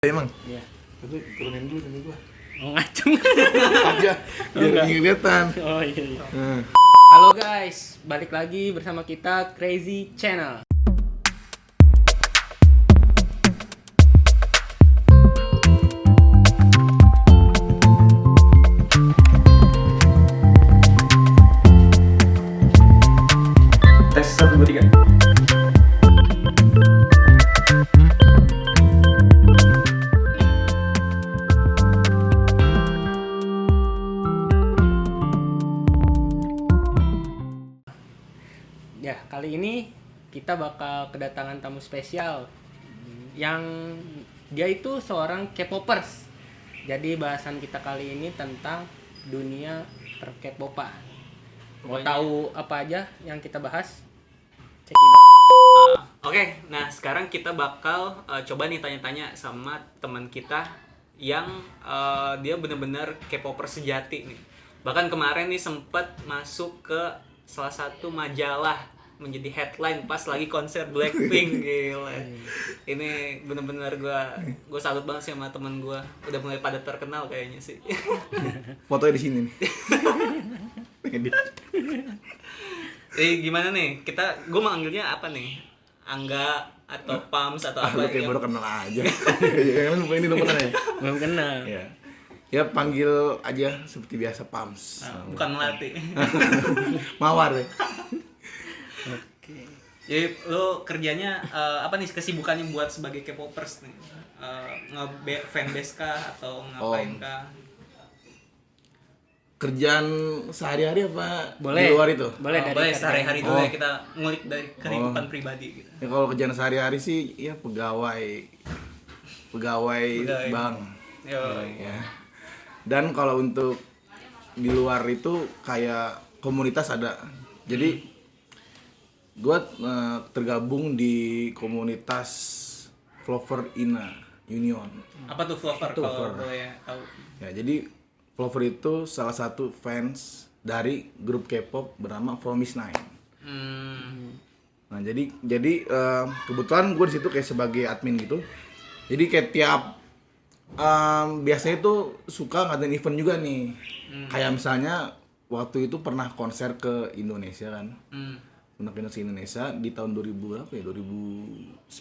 Emang? Iya. Tapi turunin dulu ini gua. Oh, ngaceng. Aja. Biar kelihatan. Oh iya. Iya. Nah. Halo guys, balik lagi bersama kita Crazy Channel. Tes 1, 2, 3. Ya, kali ini kita bakal kedatangan tamu spesial yang dia itu seorang K-popers. Jadi bahasan kita kali ini tentang dunia per-K-popan. Mau tahu apa aja yang kita bahas? Check it out. Oke, nah sekarang kita bakal coba nih tanya-tanya sama teman kita yang dia bener-bener K-popper sejati nih. Bahkan kemarin nih sempet masuk ke salah satu majalah menjadi headline pas lagi konser Blackpink. Gila. Ini bener-bener gue salut banget sih sama teman gue. Udah mulai pada terkenal kayaknya sih. Fotonya di sini nih. Edit. Gimana nih? Gue manggilnya apa nih? Angga atau Pams atau apa? Lu kayak baru kenal aja. Ya kan ini belum kenal ya? Belum kenal. Iya. Ya panggil aja seperti biasa Pams. Bukan Melati. Mawar ya. Oke. Jadi lo kerjanya apa nih kesibukannya buat sebagai K-popers nih? Fanbase kah atau ngapain kah? Kerjaan sehari-hari apa Boleh. di luar itu? Boleh dari Boleh kerjaan. sehari-hari dulu Oh. ya, kita ngulik dari kehidupan pribadi gitu. Ya kalau kerjaan sehari-hari sih ya pegawai bank. Yo. Ya. Dan kalau untuk di luar itu kayak komunitas ada. Jadi gue tergabung di komunitas Flover Ina Union. Apa tuh Flover kalau Flover. boleh tahu? Ya, jadi Flover itu salah satu fans dari grup K-pop bernama Fromis_9. Nah, jadi kebetulan gue di situ kayak sebagai admin gitu. Jadi kayak tiap biasanya tuh suka ngadain event juga nih. Kayak misalnya waktu itu pernah konser ke Indonesia kan. Pernah ke Indonesia di tahun 2000 berapa ya? 2019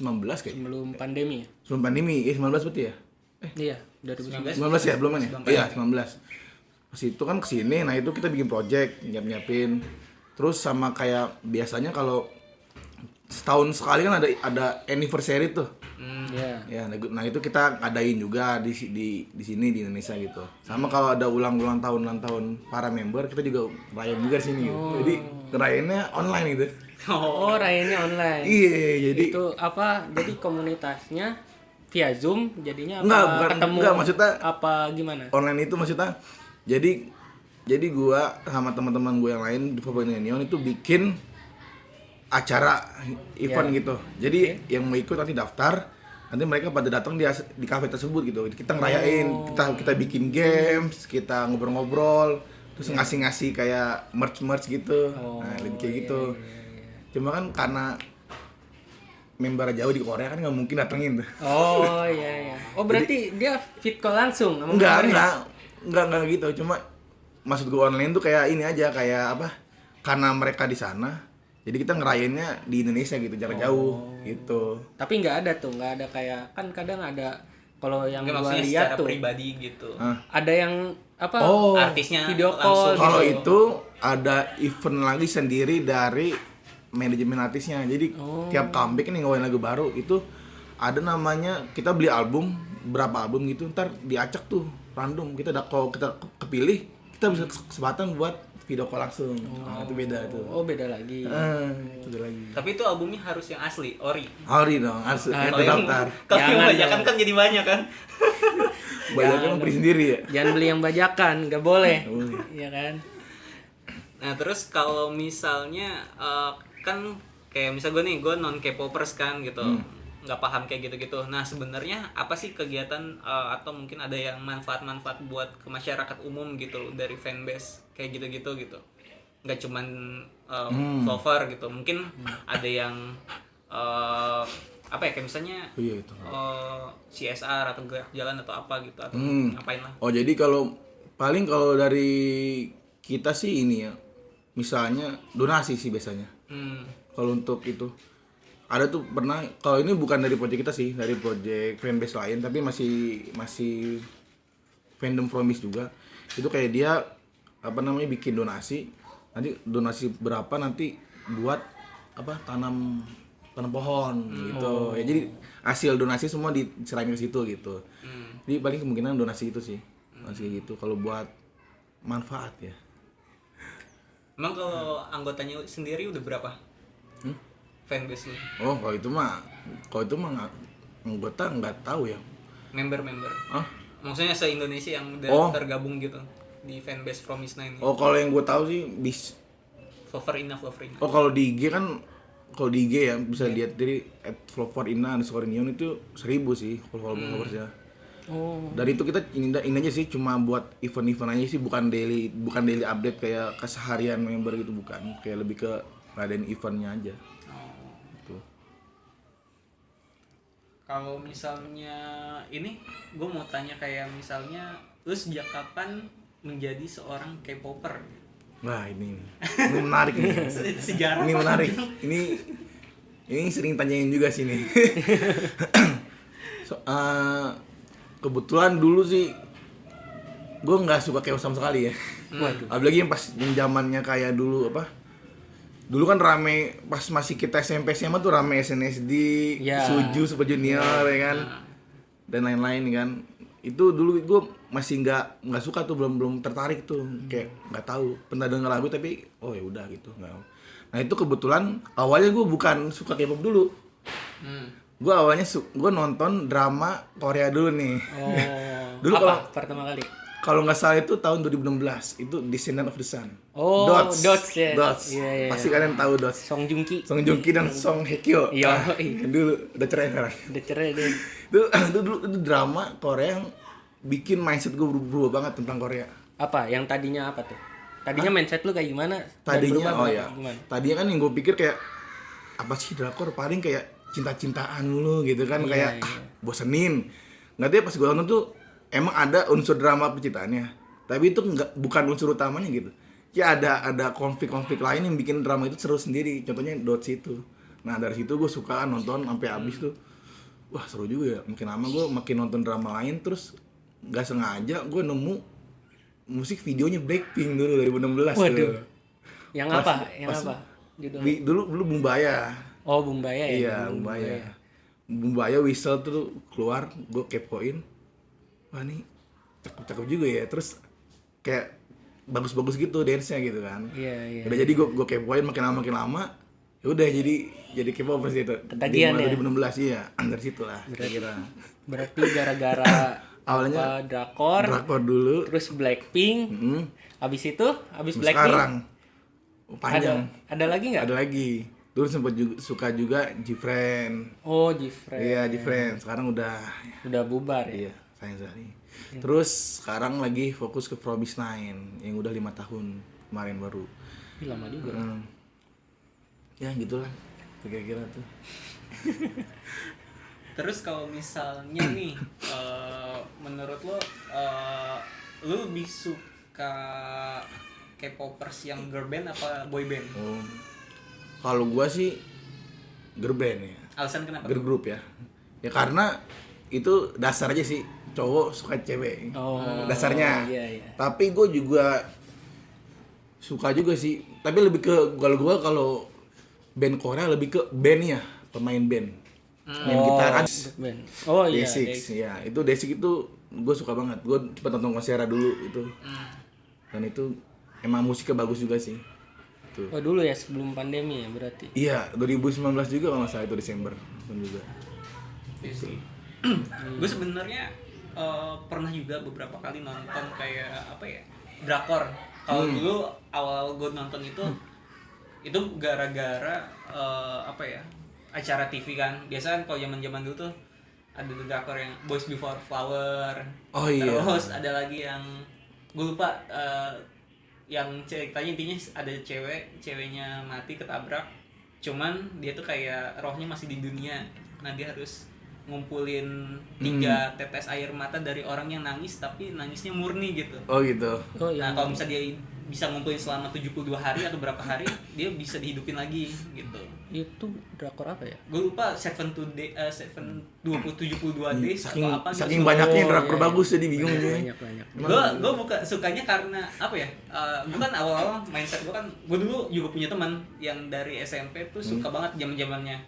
kayaknya. Sebelum pandemi ya? Sebelum pandemi, 19 berarti ya? Iya, 2019. 19 ya, belum kan ya? Iya, 19. Pas itu kan kesini, nah itu kita bikin project, nyiapin. Terus sama kayak biasanya kalau setahun sekali kan ada anniversary tuh. Iya. Ya, nah itu kita ngadain juga di sini di Indonesia gitu. Sama kalau ada ulang tahun para member, kita juga rayain juga di sini gitu. Jadi ngerayainnya online gitu. Oh, rayainnya online. Iya, jadi Itu apa? Jadi komunitasnya via Zoom jadinya apa? Enggak, Ketemu enggak, maksudnya apa gimana? online itu maksudnya jadi gua sama teman-teman gua yang lain di Forbidden Union itu bikin acara event gitu. Jadi yang mau ikut nanti daftar, nanti mereka pada datang di kafe tersebut gitu. Kita ngerayain, kita bikin games, kita ngobrol-ngobrol, terus ngasih kayak merch gitu. Nah, lebih kayak gitu. Cuma kan karena member jauh di Korea kan nggak mungkin datengin tuh. Oh iya iya. Oh berarti dia fit call langsung sama membernya? Enggak gitu. Cuma maksud gue online tuh kayak ini aja, kayak apa? Karena mereka di sana, jadi kita ngerayainnya di Indonesia gitu, jarak jauh gitu. Tapi nggak ada kayak kan kadang ada kalau yang Nggak, gua maksudnya lihat secara tuh pribadi gitu. ada yang apa Oh, Artisnya video langsung. call kalau gitu. itu ada event lagi sendiri dari manajemen artisnya. Jadi tiap comeback nih ngeluarin lagu baru itu ada namanya, kita beli album, berapa album gitu, ntar diacak tuh random. Kalau kita kepilih, kita bisa kesempatan buat video call langsung. Nah, itu beda tuh. Oh beda lagi. Itu beda lagi. Tapi itu albumnya harus yang asli, ori. Ori dong, asli. Ah, Itu daftar. Kalau yang Jangan bajakan dong. kan jadi banyak kan. Banyak kan beli sendiri ya. Jangan beli yang bajakan, nggak boleh. Nggak boleh. Iya kan? Nah terus kalau misalnya kan kayak misal gue non K-popers kan gitu, nggak paham kayak gitu-gitu. Nah sebenarnya apa sih kegiatan atau mungkin ada yang manfaat-manfaat buat ke masyarakat umum gitu loh dari fanbase kayak gitu-gitu gitu. Nggak cuman Flover gitu, mungkin ada yang apa ya, kayak misalnya Oh iya itu. CSR atau gerak jalan atau apa gitu atau ngapain lah. Oh jadi kalau dari kita sih ini ya, misalnya donasi sih biasanya. Kalau untuk itu ada tuh pernah, kalau ini bukan dari project kita sih, dari project fanbase lain, tapi masih fandom Fromis juga. Itu kayak dia bikin donasi, nanti donasi berapa nanti buat tanam pohon gitu. Ya jadi hasil donasi semua diserahin ke situ gitu. Jadi paling kemungkinan donasi itu sih. Donasi gitu kalau buat manfaat ya. Emang kalau anggotanya sendiri udah berapa? Fanbase lu? Oh, kalau itu mah anggota nggak tahu ya. Member-member. Ah? Maksudnya se-Indonesia yang udah tergabung gitu di fanbase Fromis 9 ini. Oh, kalau yang gue tahu sih Flover enough. Oh, kalau di IG ya bisa lihat dari @floverina_neon itu 1000 sih followersnya. Oh. Dari itu kita ini aja sih, cuma buat event-event aja sih, bukan daily update kayak keseharian member gitu, bukan. Kayak lebih ke ngadain eventnya aja. Gitu. Kalau misalnya ini, gue mau tanya kayak misalnya, lu sejak kapan menjadi seorang K-popper? Wah, ini menarik nih. Sejarah. Ini menarik. Ini sering tanyain juga sih nih. Kebetulan dulu sih gue nggak suka K-pop sama sekali ya. Waduh. Apalagi yang pas zamannya kayak dulu dulu kan rame pas masih kita SMP SMA tuh rame SNSD, Ya. Suju, Super Junior ya kan, dan lain-lain kan. Itu dulu gue masih nggak suka tuh, belum tertarik tuh, kayak nggak tahu, pernah denger lagu tapi oh ya udah gitu nggak. Nah itu kebetulan awalnya gue bukan suka K-pop dulu. Gue awalnya gue nonton drama Korea dulu nih. Oh. Dulu apa pertama kali? Kalau nggak salah itu tahun 2016, itu Descendant of the Sun. Oh, Dots ya. Dots. Iya. Pasti kalian tahu Dots. Song Joong Ki. Song Joong Ki dan Song Hye Kyo. Iya. Dulu udah cerai sekarang. Udah cerai deh. Itu drama Korea yang bikin mindset gue berubah banget tentang Korea. Apa? Yang tadinya apa tuh? Tadinya mindset lu kayak gimana? Dan Tadinya berubah ya. gimana? Tadinya kan yang gue pikir kayak apa sih drakor, paling kayak cinta-cintaan dulu gitu kan, kayak bosenin. Nggak tahu ya, pas gue nonton tuh emang ada unsur drama percintaannya, tapi itu bukan unsur utamanya gitu. Ya ada konflik-konflik lain yang bikin drama itu seru sendiri. Contohnya Dots itu. Nah dari situ gue suka nonton sampai habis tuh. Wah seru juga ya. Makin lama gue makin nonton drama lain, terus nggak sengaja gue nemu musik videonya Blackpink dulu 2016. Waduh. Tuh. Yang Pas- apa? Yang pas- apa? Judulnya? Dulu Bumbaya. Oh, Bumbaya ya. Iya, Bumbaya Whistle tuh keluar, gue kepoin. Wah nih cakep juga ya. Terus kayak bagus-bagus gitu dance-nya gitu kan. Iya. Udah jadi gue kepoin makin lama. Ya udah jadi K-popers itu. Ketagihan Di ya? 2016 iya. Dari situ lah kira-kira. Berarti gara-gara Awalnya drakor, drakor dulu. terus Blackpink. Mm. Habis Blackpink. Sekarang panjang. Ada lagi nggak? Ada lagi. Dulu sempat suka juga G-Friend. Oh, G-Friend. Iya, G-Friend. Sekarang udah bubar ya. iya, sayang sekali. Terus sekarang lagi fokus ke Fromis 9 yang udah 5 tahun kemarin baru. Ih, lama juga. Ya gitulah kira-kira tuh. Terus kalau misalnya nih, menurut lo, lo lebih suka K-popers yang girl band apa boy band? Kalau gua sih girl band ya. Alasan kenapa? Girl group ya. Ya karena itu dasar aja sih, cowok suka cewek. Oh, dasarnya. iya. Tapi gue juga suka juga sih. Tapi lebih ke kalau band Korea lebih ke bandnya, pemain band. Main gitar kan. Band. Oh iya. Day6, ya itu Day6 itu gue suka banget. Gue cepet nonton konsernya dulu itu. Dan itu emang musiknya bagus juga sih. Tuh. Oh dulu ya, sebelum pandemi ya berarti. Iya, 2019 juga kalau nggak salah itu Desember juga. Iya sih. Gue sebenarnya pernah juga beberapa kali nonton kayak apa ya, drakor. Kalau dulu awal gue nonton itu gara-gara apa ya, acara TV kan. Biasa kan kalau zaman dulu tuh ada drakor yang Boys Before Flower. Oh iya. Terus ada lagi yang gue lupa, yang ceritanya intinya ada ceweknya mati ketabrak, cuman dia tuh kayak rohnya masih di dunia. Nah dia harus ngumpulin 3 tetes air mata dari orang yang nangis tapi nangisnya murni gitu. Oh gitu. Oh Nah iya. kalau misalnya dia bisa ngumpulin selama 72 hari atau berapa hari, dia bisa dihidupin lagi gitu. Itu drakor apa ya? Gue lupa 72 days Saking, atau apa saking gitu. banyaknya Oh, drakor iya, bagus jadi bingung gue. Banyak. Gue sukanya karena apa ya? Gue kan awal-awal mindset gue kan, gue dulu juga punya teman yang dari SMP tuh suka banget zaman-zamannya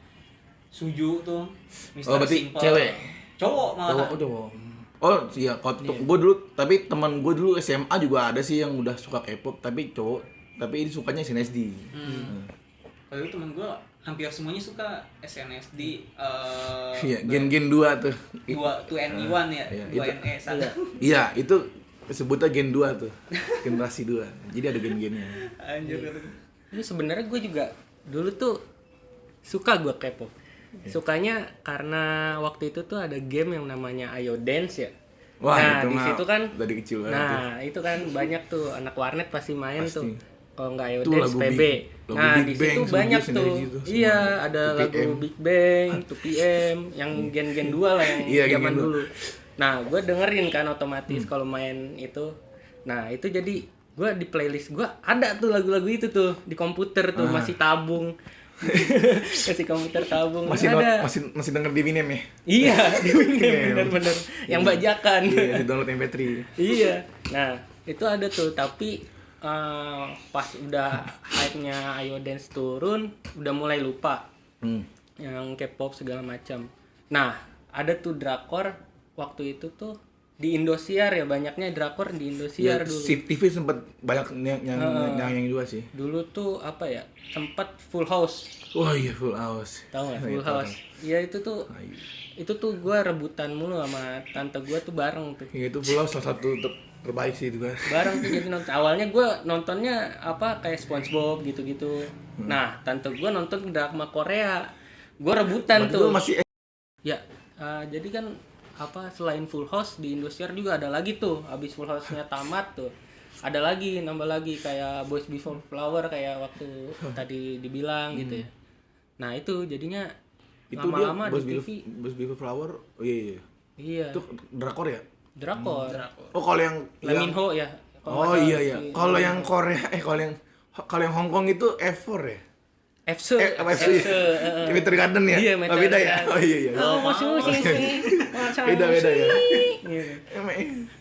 Suju tuh, Mr. Oh, berarti Simple. cewek? Cowok malah. Oh iya, kalau gue dulu, tapi teman gue dulu SMA juga ada sih yang udah suka K-pop, tapi cowok, tapi ini sukanya SNSD. Kalau itu temen gue hampir semuanya suka SNSD. Iya, Gen 2 tuh. 2NE1 ya, Iya, 2NE satu. Iya, itu sebutnya Gen 2 tuh. Generasi 2. Jadi ada gen-gennya. Anjir. Ini sebenarnya gue juga dulu tuh suka gue K-pop. Sukanya karena waktu itu tuh ada game yang namanya Ayo Dance ya. Wah, nah itu di mah situ kan dari kecil banget tuh. nah itu kan banyak tuh anak warnet pasti main Pasti. tuh. Kalau nggak Ayo Itu Dance lagu PB. lagu Nah Big di Bang, situ Suju, banyak tuh. Synergy tuh, semua. Iya ada 2PM. lagu Big Bang, 2PM, yang gen-gen 2 lah yang Iya, zaman gen-gen dulu. Nah gue dengerin kan otomatis kalau main itu. Nah itu jadi gue di playlist gue ada tuh lagu-lagu itu tuh di komputer tuh masih tabung. Kasih komputer tabung ada. masih denger di Winem ya? Iya, di Winem. bener-bener yang bajakan. Iya, di download MP3. Iya. Nah, itu ada tuh, tapi pas udah hype-nya Ayo Dance turun, udah mulai lupa yang K-pop segala macam. Nah, ada tuh drakor waktu itu tuh di Indosiar ya, banyaknya drakor di Indosiar Ya, dulu. Shift TV sempat banyak yang juga sih. Dulu tuh apa ya? Sempat Full House. Wah iya, Full House. Tahu nggak Iya, Full tahu, House? Iya itu tuh gue rebutan mulu sama tante gue tuh bareng tuh. Iya, itu Full House salah satu terbaik sih itu kan. Bareng tuh jadi nonton. Awalnya gue nontonnya apa kayak SpongeBob gitu-gitu. Nah tante gue nonton drama Korea. Gue rebutan Berarti tuh. lu masih Ya jadi kan apa selain Full House di Indosiar juga ada lagi tuh. Abis Full House-nya tamat tuh. Ada lagi, nambah lagi kayak Boys Before Flower kayak waktu tadi dibilang gitu ya. Nah itu jadinya itu lama-lama dia di TV. Bos Before Flower. Oh iya. Iya. Itu drakor ya? Drakor. Oh kalau yang Lee Min Ho ya. Oh iya. Kalau yang Korea kalau yang Hong Kong itu F4 ya? FC. FC. Meteor Garden ya? Iya, Oh, Meteor beda ya? Garden. Oh iya. Oh, musik. Beda ya.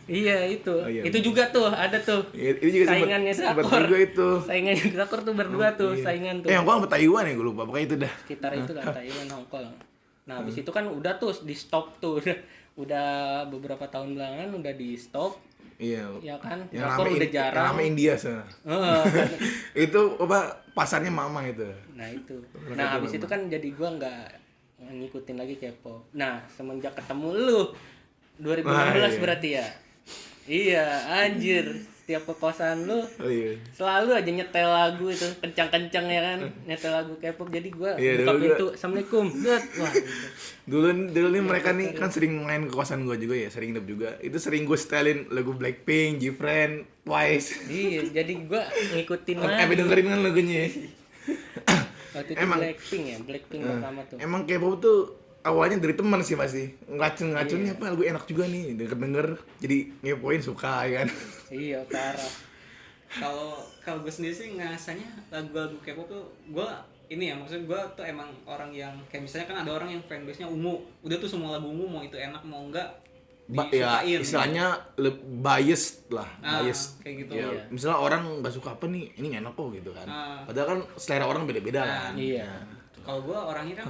Iya itu. Oh, iya. Itu juga tuh ada tuh. Itu juga Saingannya sempat drakor. juga itu. Saingannya drakor tuh berdua tuh, Iya. saingan tuh. Yang Hong Kong Taiwan ya gue lupa. Pokoknya itu dah. Sekitar itu lah Thailand, Hong Kong. Nah, habis itu kan udah tuh di stop tuh. Udah beberapa tahun belakangan udah di stop. Iya. Ya kan? Yang Drakor udah jarang. Yang rame India sana. Itu apa pasarnya mamang itu. Nah itu. Nah habis itu kan jadi gua nggak ngikutin lagi K-pop. Nah semenjak ketemu lu 2016 iya. berarti ya. Iya anjir. Setiap ke kosan lu Oh iya. selalu aja nyetel lagu itu kencang-kencang ya kan. Nyetel lagu K-pop jadi gua Iya, buka dulu pintu. Assalamualaikum. Wah. Gitu. Dulu nih mereka nih kan sering main ke kosan gue juga ya, sering nginep juga. Itu sering gue setelin lagu Blackpink, Gfriend, Twice. Iya jadi gua ngikutin Tapi dengerin kan lagunya. Waktu itu Emang- Blackpink pertama tuh. Emang K-pop tuh awalnya dari teman sih pasti. Ngacun-ngacunnya apa lagu enak juga nih, denger jadi ngepoin suka ya kan. Iya parah. Kalau gue sendiri sih ngerasanya lagu-lagu K-pop tuh gue ini ya, maksudnya gue tuh emang orang yang kayak misalnya kan ada orang yang fanbase-nya ungu, udah tuh semua lagu ungu mau itu enak mau enggak Ya disukain. istilahnya biased lah, Ah, biased. kayak gitu. Ya, Iya. misalnya orang nggak suka apa nih, ini nggak enak kok gitu kan. Ah. Padahal kan selera orang beda-beda kan. Iya. Kalau gue orangnya kan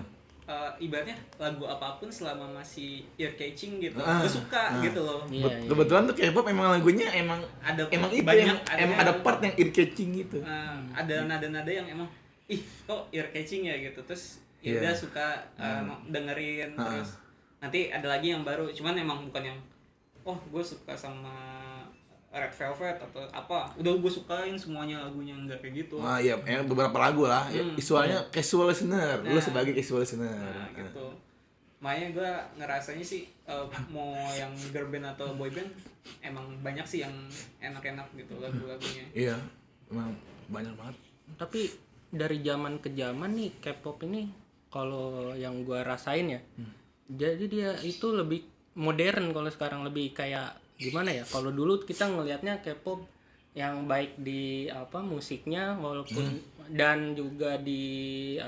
ibaratnya lagu apapun selama masih ear catching gitu, Ah, gue suka gitu loh. Iya, iya. Kebetulan tuh K-pop emang lagunya emang Ada itu banyak, emang ada part yang ear catching gitu. Ada nada-nada yang emang kok ear catching ya gitu, terus ya Iya. udah suka dengerin terus nanti ada lagi yang baru, cuman emang bukan yang gue suka sama Red Velvet atau apa udah gue sukain semuanya lagunya, enggak kayak gitu. Nah, iya, beberapa lagu lah. Soalnya casual listener, lu sebagai casual listener. Nah, gitu. Makanya gue ngerasanya sih mau yang girl band atau boy band emang banyak sih yang enak-enak gitu lagu-lagunya. Iya, emang banyak banget. Tapi dari zaman ke zaman nih K-pop ini kalau yang gua rasain ya. Jadi dia itu lebih modern kalau sekarang, lebih kayak gimana ya? Kalau dulu kita ngelihatnya K-pop yang baik di apa musiknya walaupun dan juga di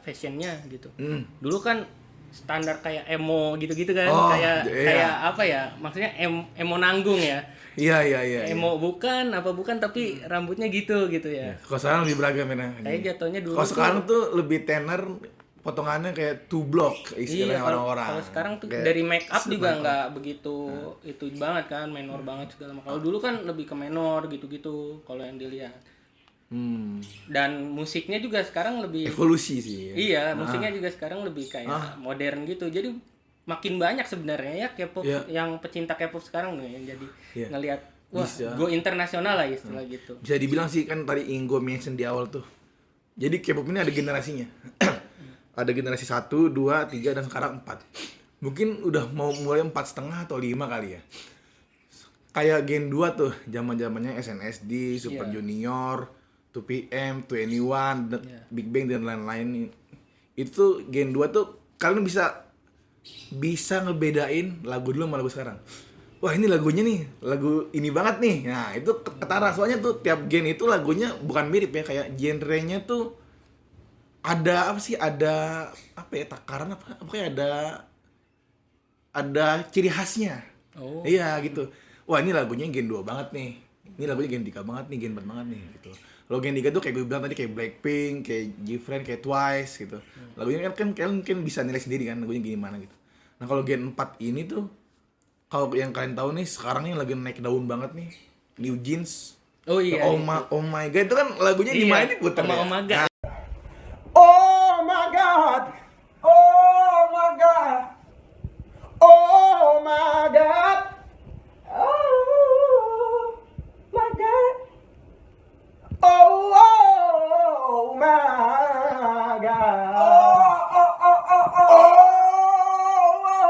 fashionnya gitu. Dulu kan standar kayak emo gitu-gitu kan, kayak apa ya? Maksudnya emo nanggung ya. Iya. Emo bukan tapi rambutnya gitu ya. Kalau sekarang lebih beragam ya. Kayak jatuhnya dulu. Kalau sekarang tuh lebih tenar, potongannya kayak two block istilahnya orang-orang. Kalau sekarang tuh kayak dari make up juga nggak begitu itu banget kan, minor banget segala macam. Kalau dulu kan lebih ke minor gitu-gitu kalau yang dilihat. Dan musiknya juga sekarang lebih evolusi sih. Ya. Iya, musiknya juga sekarang lebih kayak modern gitu. Jadi makin banyak sebenarnya ya K-pop yang pecinta K-pop sekarang nih yang jadi ngelihat wah, go internasional lah istilah gitu. Bisa dibilang sih kan tadi Ingo mention di awal tuh. Jadi K-pop ini ada generasinya. Ada generasi 1, 2, 3 dan sekarang 4. Mungkin udah mau mulai 4,5 atau 5 kali ya. Kayak Gen 2 tuh, zaman-zamannya SNSD, Super Junior, 2PM, 2NE1, Big Bang dan lain-lain. Itu Gen 2 tuh kalian bisa ngebedain lagu dulu sama lagu sekarang. Wah, ini lagunya nih, lagu ini banget nih. Nah, itu ketara soalnya tuh tiap gen itu lagunya bukan mirip ya, kayak genrenya tuh ada takaran kayak ada ciri khasnya. Iya gitu. Wah, ini lagunya Gen 2 banget nih. Ini lagunya Gen 3 banget nih, Gen 4 banget nih gitu. Kalau Gen 3 tuh kayak gue bilang tadi kayak Blackpink, kayak G-Friend, kayak Twice gitu. Lagunya kan kalian mungkin bisa nilai sendiri kan lagunya gimana gitu. Nah, kalau Gen 4 ini tuh kalau yang kalian tahu nih sekarang nih lagi naik daun banget nih. New Jeans. Oh iya. Oh my god, itu kan lagunya di mana diputar ya? Oh my god. Oh my god. Oh my god. Oh my god. Oh my god. Oh my god. Oh my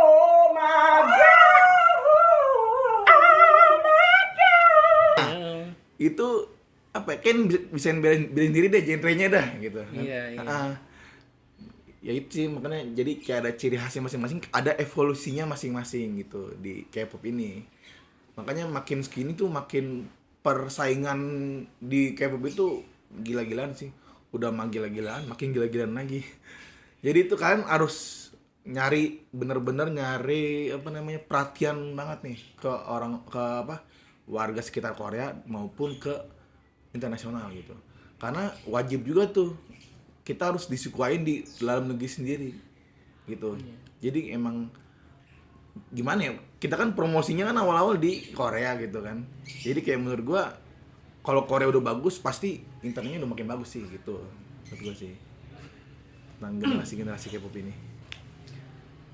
god. Itu apa ya, kan bisa belain diri deh genrenya dah gitu. Iya. Ya itu sih makanya jadi kayak ada ciri khasnya masing-masing, ada evolusinya masing-masing gitu di K-pop ini. Makanya makin segini tuh makin persaingan di K-pop itu gila-gilaan sih. Udah mah gila-gilaan, makin gila-gilaan lagi. Jadi itu kan harus bener-bener nyari perhatian banget nih ke warga sekitar Korea maupun ke internasional gitu. Karena wajib juga tuh kita harus disukain di dalam negeri sendiri gitu. Jadi emang gimana ya, kita kan promosinya kan awal-awal di Korea gitu kan. Jadi kayak menurut gua kalau Korea udah bagus pasti internetnya udah makin bagus sih gitu. Menurut gua sih tentang generasi K-pop ini.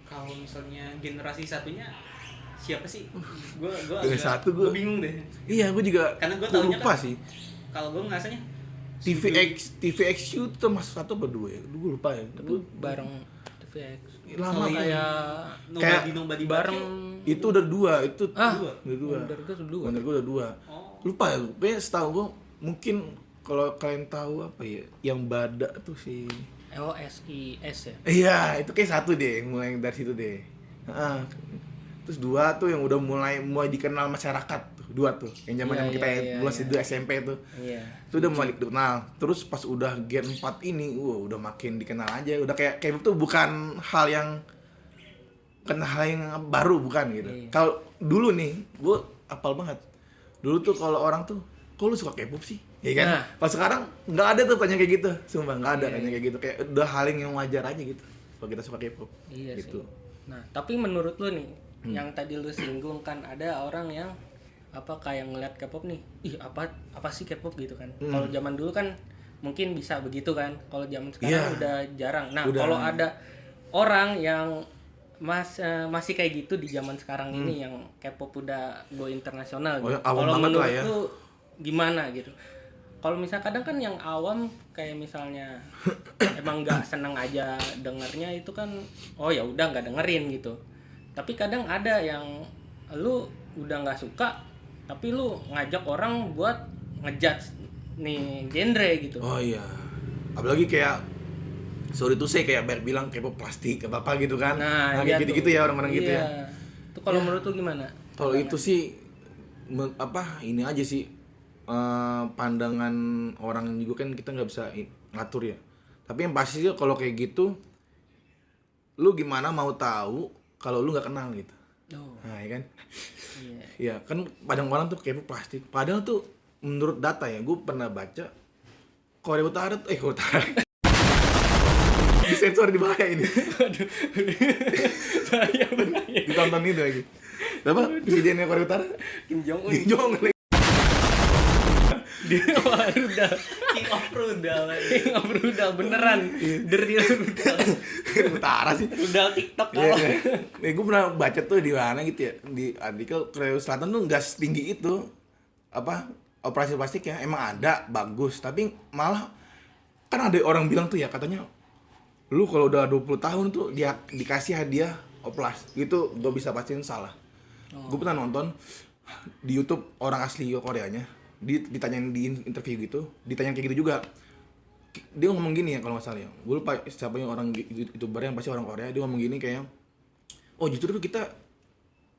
Kalau misalnya generasi satunya siapa sih? Gua Gua bingung deh. Iya, gua juga Karena gua taunya lupa kan, sih. kalau gua ngerasanya TVXQ itu masuk 1 apa 2 ya? Gue lupa ya. Itu bareng TVX. Lama Kayak Nobody bareng itu udah 2, itu Wonder Wonder gue udah 2. Lupa ya, kayaknya setahu gue mungkin kalau kalian tahu apa ya, yang Bada tuh si LOSIS ya. Iya, itu kayak 1 deh, mulai dari situ deh. Terus 2 tuh yang udah mulai dikenal masyarakat tuh, 2 tuh. Yang zaman kita itu SMP tuh. Iya. Itu udah mulai dikenal. Terus pas udah Gen 4 ini, udah makin dikenal aja. Udah kayak tuh bukan hal yang baru bukan gitu. Kalau dulu nih, gue apal banget. Dulu tuh kalau orang tuh, kok lu suka K-pop sih? Iya kan? Pas sekarang nggak ada tuh tanya kayak gitu. Sumpah nggak ada tanya kayak gitu. Kayak udah hal yang wajar aja gitu. Kalau kita suka K-pop. Iya gitu. Sih. Nah, tapi menurut lu nih, yang tadi lu singgung kan ada orang yang kayak ngeliat K-pop nih, ih apa sih K-pop gitu kan. Kalau zaman dulu kan mungkin bisa begitu kan. Kalau zaman sekarang udah jarang. Nah, kalau ada orang yang masih kayak gitu di zaman sekarang ini yang K-pop udah go internasional gitu. Kalau menurut lu gimana gitu? Kalau misalnya kadang kan yang awam kayak misalnya emang nggak seneng aja dengernya itu kan, oh ya udah nggak dengerin gitu. Tapi kadang ada yang lu udah nggak suka, tapi lu ngajak orang buat ngejudge nih genre gitu. Oh iya, apalagi kayak sorry tuh saya kayak banyak bilang K-pop plastik apa gitu kan. Nah, Nah, iya kayak gitu-gitu tuh. ya orang-orang gitu ya. Itu kalau menurut lu gimana? Kalau itu sih ini aja sih pandangan orang juga kan kita nggak bisa ngatur ya. Tapi yang pasti sih kalau kayak gitu, lu gimana mau tahu kalau lu nggak kenal gitu. Oh, Nah, ya kan? iya. Ya kan padang orang tuh kayak plastik. Padahal tuh menurut data ya, gue pernah baca Korea Utara tuh Korea Utara. Disensor di bahaya ini. Bahaya. Ditonton itu lagi. Apa? Presidennya Korea Utara? Kim Jong Un. Kim Jong Un. Dia wah, rudal. King of Rudal. King of rudal beneran. Deril rudal. Utara sih. Rudal TikTok Iya. kalau. Gue pernah baca tuh di mana gitu ya, di artikel Korea Selatan tuh nggak setinggi itu apa operasi plastik ya, emang ada bagus, tapi malah kan ada orang bilang tuh ya katanya lu kalau udah 20 tahun tuh dia dikasih hadiah oplas gitu, gue bisa pastiin salah. Gue pernah nonton di YouTube orang asli Koreanya, ditanyain di interview gitu, ditanyain kayak gitu juga. Dia ngomong gini ya kalau nggak salah ya, gue lupa siapa yang orang YouTuber yang pasti orang Korea, dia ngomong gini kayak, oh justru tuh kita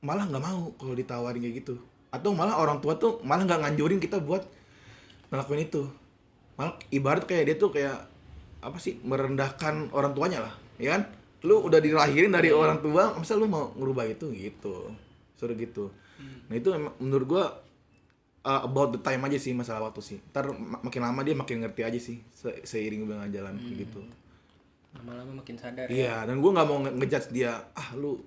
malah nggak mau kalau ditawarin kayak gitu, atau malah orang tua tuh malah nggak nganjurin kita buat ngelakuin itu, malah ibarat kayak dia tuh kayak apa sih, merendahkan orang tuanya lah, ya kan? Lu udah dilahirin dari orang tua, masa lu mau ngerubah itu gitu, suruh gitu. Nah itu menurut gua about the time aja sih, masalah waktu sih. Ntar makin lama dia makin ngerti aja sih, seiring dengan jalan gitu. Lama-lama makin sadar. Iya, dan gua nggak mau ngejudge dia, lu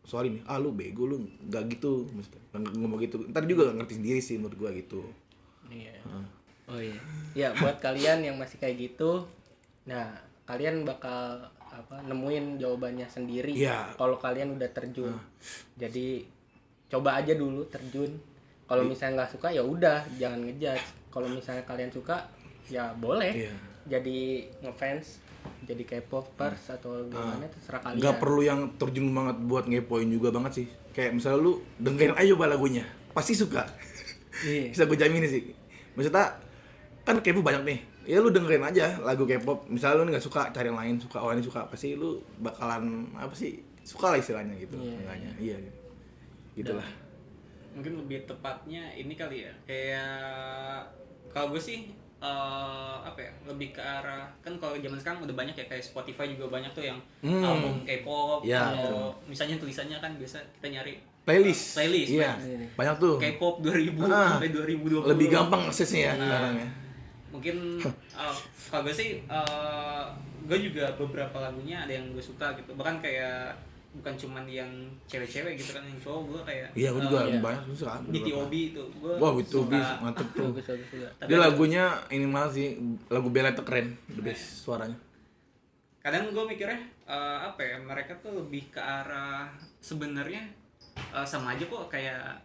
sorry nih, lu bego, lu nggak gitu, mesti ngomong gitu. Ntar juga nggak ngerti sendiri sih menurut gua gitu. Iya. Oh iya. Ya buat kalian yang masih kayak gitu, nah kalian bakal nemuin jawabannya sendiri. Iya. Kalau kalian udah terjun. Jadi coba aja dulu terjun. Kalau misalnya nggak suka ya udah, jangan ngejudge. Kalau misalnya kalian suka ya boleh. Iya. Jadi ngefans, jadi K-popers atau gimana terserah kalian. Nggak perlu yang terjun banget buat ngepoin juga banget sih. Kayak misalnya lu dengerin aja coba lagunya, pasti suka. Iya. Bisa gue jamin sih. Maksudnya kan K-pop banyak nih, ya lu dengerin aja lagu K-pop. Misalnya lu nggak suka, cari yang lain, suka ini suka, pasti lu bakalan apa sih, suka lah istilahnya gitu. Enggaknya iya gitu. Gitulah. Mungkin lebih tepatnya ini kali ya, kayak kalau gue sih lebih ke arah, kan kalau zaman sekarang udah banyak ya, kayak Spotify juga banyak tuh yang album K-pop, Ya, atau misalnya tulisannya kan biasa kita nyari Playlist. playlist. Iya. Banyak tuh. K-pop 2000 sampai 2020. Lebih gampang aksesnya ya sekarang ya. Mungkin kalau gue sih gue juga beberapa lagunya ada yang gue suka gitu, bahkan kayak bukan cuman yang cewek-cewek gitu kan, yang cowok gue kayak Iya, gue juga banyak suka. BTOB itu gue Wah, itu suka. mantep tuh. Bagus juga. Dia lagunya ini malah sih, lagu Bella itu keren, the best suaranya. Kadang gue mikirnya mereka tuh lebih ke arah sebenarnya sama aja kok, kayak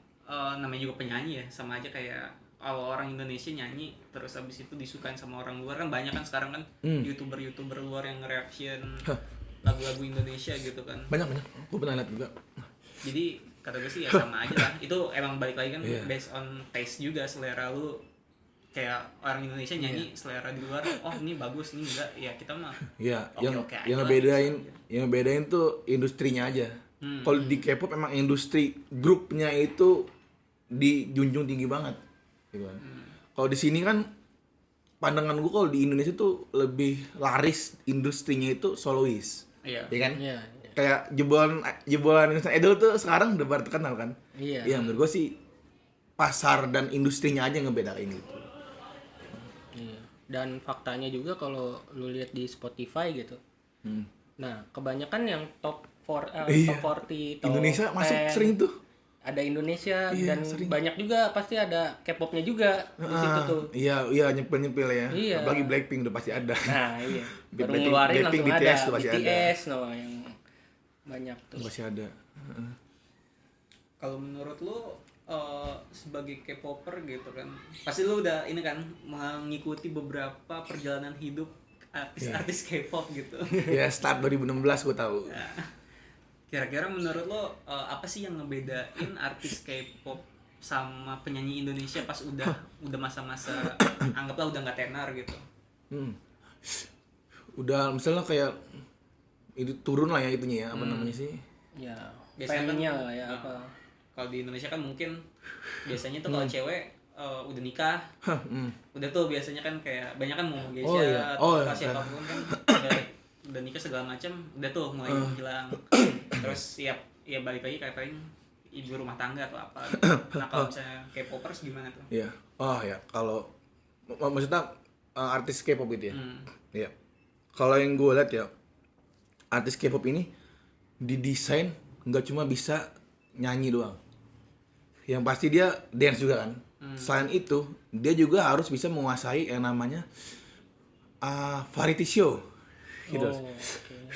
namanya juga penyanyi ya, sama aja kayak kalau orang Indonesia nyanyi terus habis itu disukain sama orang luar, kan banyak kan sekarang kan youtuber luar yang reaction lagu-lagu Indonesia gitu kan. Banyak, gue pernah lihat juga. Jadi kata gue sih ya sama aja lah, itu emang balik lagi kan based on taste juga, selera lu. Kayak orang Indonesia nyanyi selera di luar, oh ini bagus, ini enggak, ya kita mah Iya, oke-oke aja yang lah. ngebedain tuh industrinya aja. Kalau di K-pop emang industri grupnya itu dijunjung tinggi banget, gitu kan. Kalau di sini kan pandangan gue, kalau di Indonesia tuh lebih laris industrinya itu solois, Iya. ya kan? Iya. Kayak jebolan Indonesian Idol tuh sekarang udah baru terkenal kan? Iya. Iya, menurut gue sih pasar dan industrinya aja ngebedain gitu. Iya. Dan faktanya juga kalau lu lihat di Spotify gitu. Nah, kebanyakan yang top 40, top Indonesia masuk 10, sering tuh. ada Indonesia Iya, dan sering. banyak juga pasti ada K-popnya juga di situ tuh. Iya nyempil ya. Iya. Apalagi Blackpink udah pasti ada. Nah, iya. Baru Blackpink- ngeluarin Blackpink, langsung BTS ada tuh pasti BTS yang banyak tuh. Pasti ada. Kalau menurut lu sebagai K-popper gitu kan, pasti lu udah ini kan mengikuti beberapa perjalanan hidup artis-artis K-pop gitu. Ya start 2016 gue tahu. Kira-kira menurut lo apa sih yang ngebedain artis K-pop sama penyanyi Indonesia pas udah masa-masa anggaplah udah nggak tenar gitu? udah misalnya kayak itu turun lah ya itunya ya, apa namanya sih? Ya, Biasanya fame-nya kan, lah ya nah, apa. kalau di Indonesia kan mungkin biasanya tuh kalau cewek udah nikah, Hmm. udah tuh biasanya kan kayak banyak kan mau Geisha Oh, iya. atau Oh, iya. siapapun kan udah nikah segala macam, udah tuh mulai menghilang. Terus ya balik lagi kayak paling ibu rumah tangga atau apa. Nah kalau misalnya K-popers gimana tuh? Iya. Oh ya, kalau maksudnya artis K-pop itu ya. Iya. Kalau yang gue lihat ya, artis K-pop ini didesain nggak cuma bisa nyanyi doang. Yang pasti dia dance juga kan. Selain itu, dia juga harus bisa menguasai yang namanya variety show. Gitu. Oh, oke.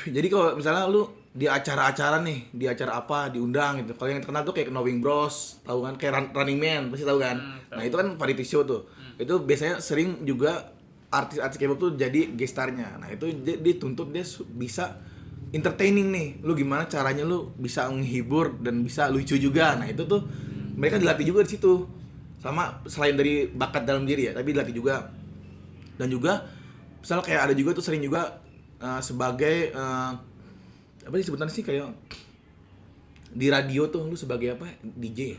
Jadi kalau misalnya lu di acara-acara nih, di acara apa diundang gitu. Kalau yang terkenal tuh kayak Knowing Bros, tahu kan? Kayak Running Man, pasti tahu kan? Tahu. Nah, itu kan variety show tuh. Itu biasanya sering juga artis-artis K-pop tuh jadi guest star-nya. Nah, itu dituntut dia bisa entertaining nih. Lu gimana caranya lu bisa menghibur dan bisa lucu juga. Nah, itu tuh mereka dilatih juga di situ. Sama selain dari bakat dalam diri ya, tapi dilatih juga. Dan juga misalnya kayak ada juga tuh sering juga sebagai apa sih sebutannya sih, kayak di radio tuh lu sebagai apa, DJ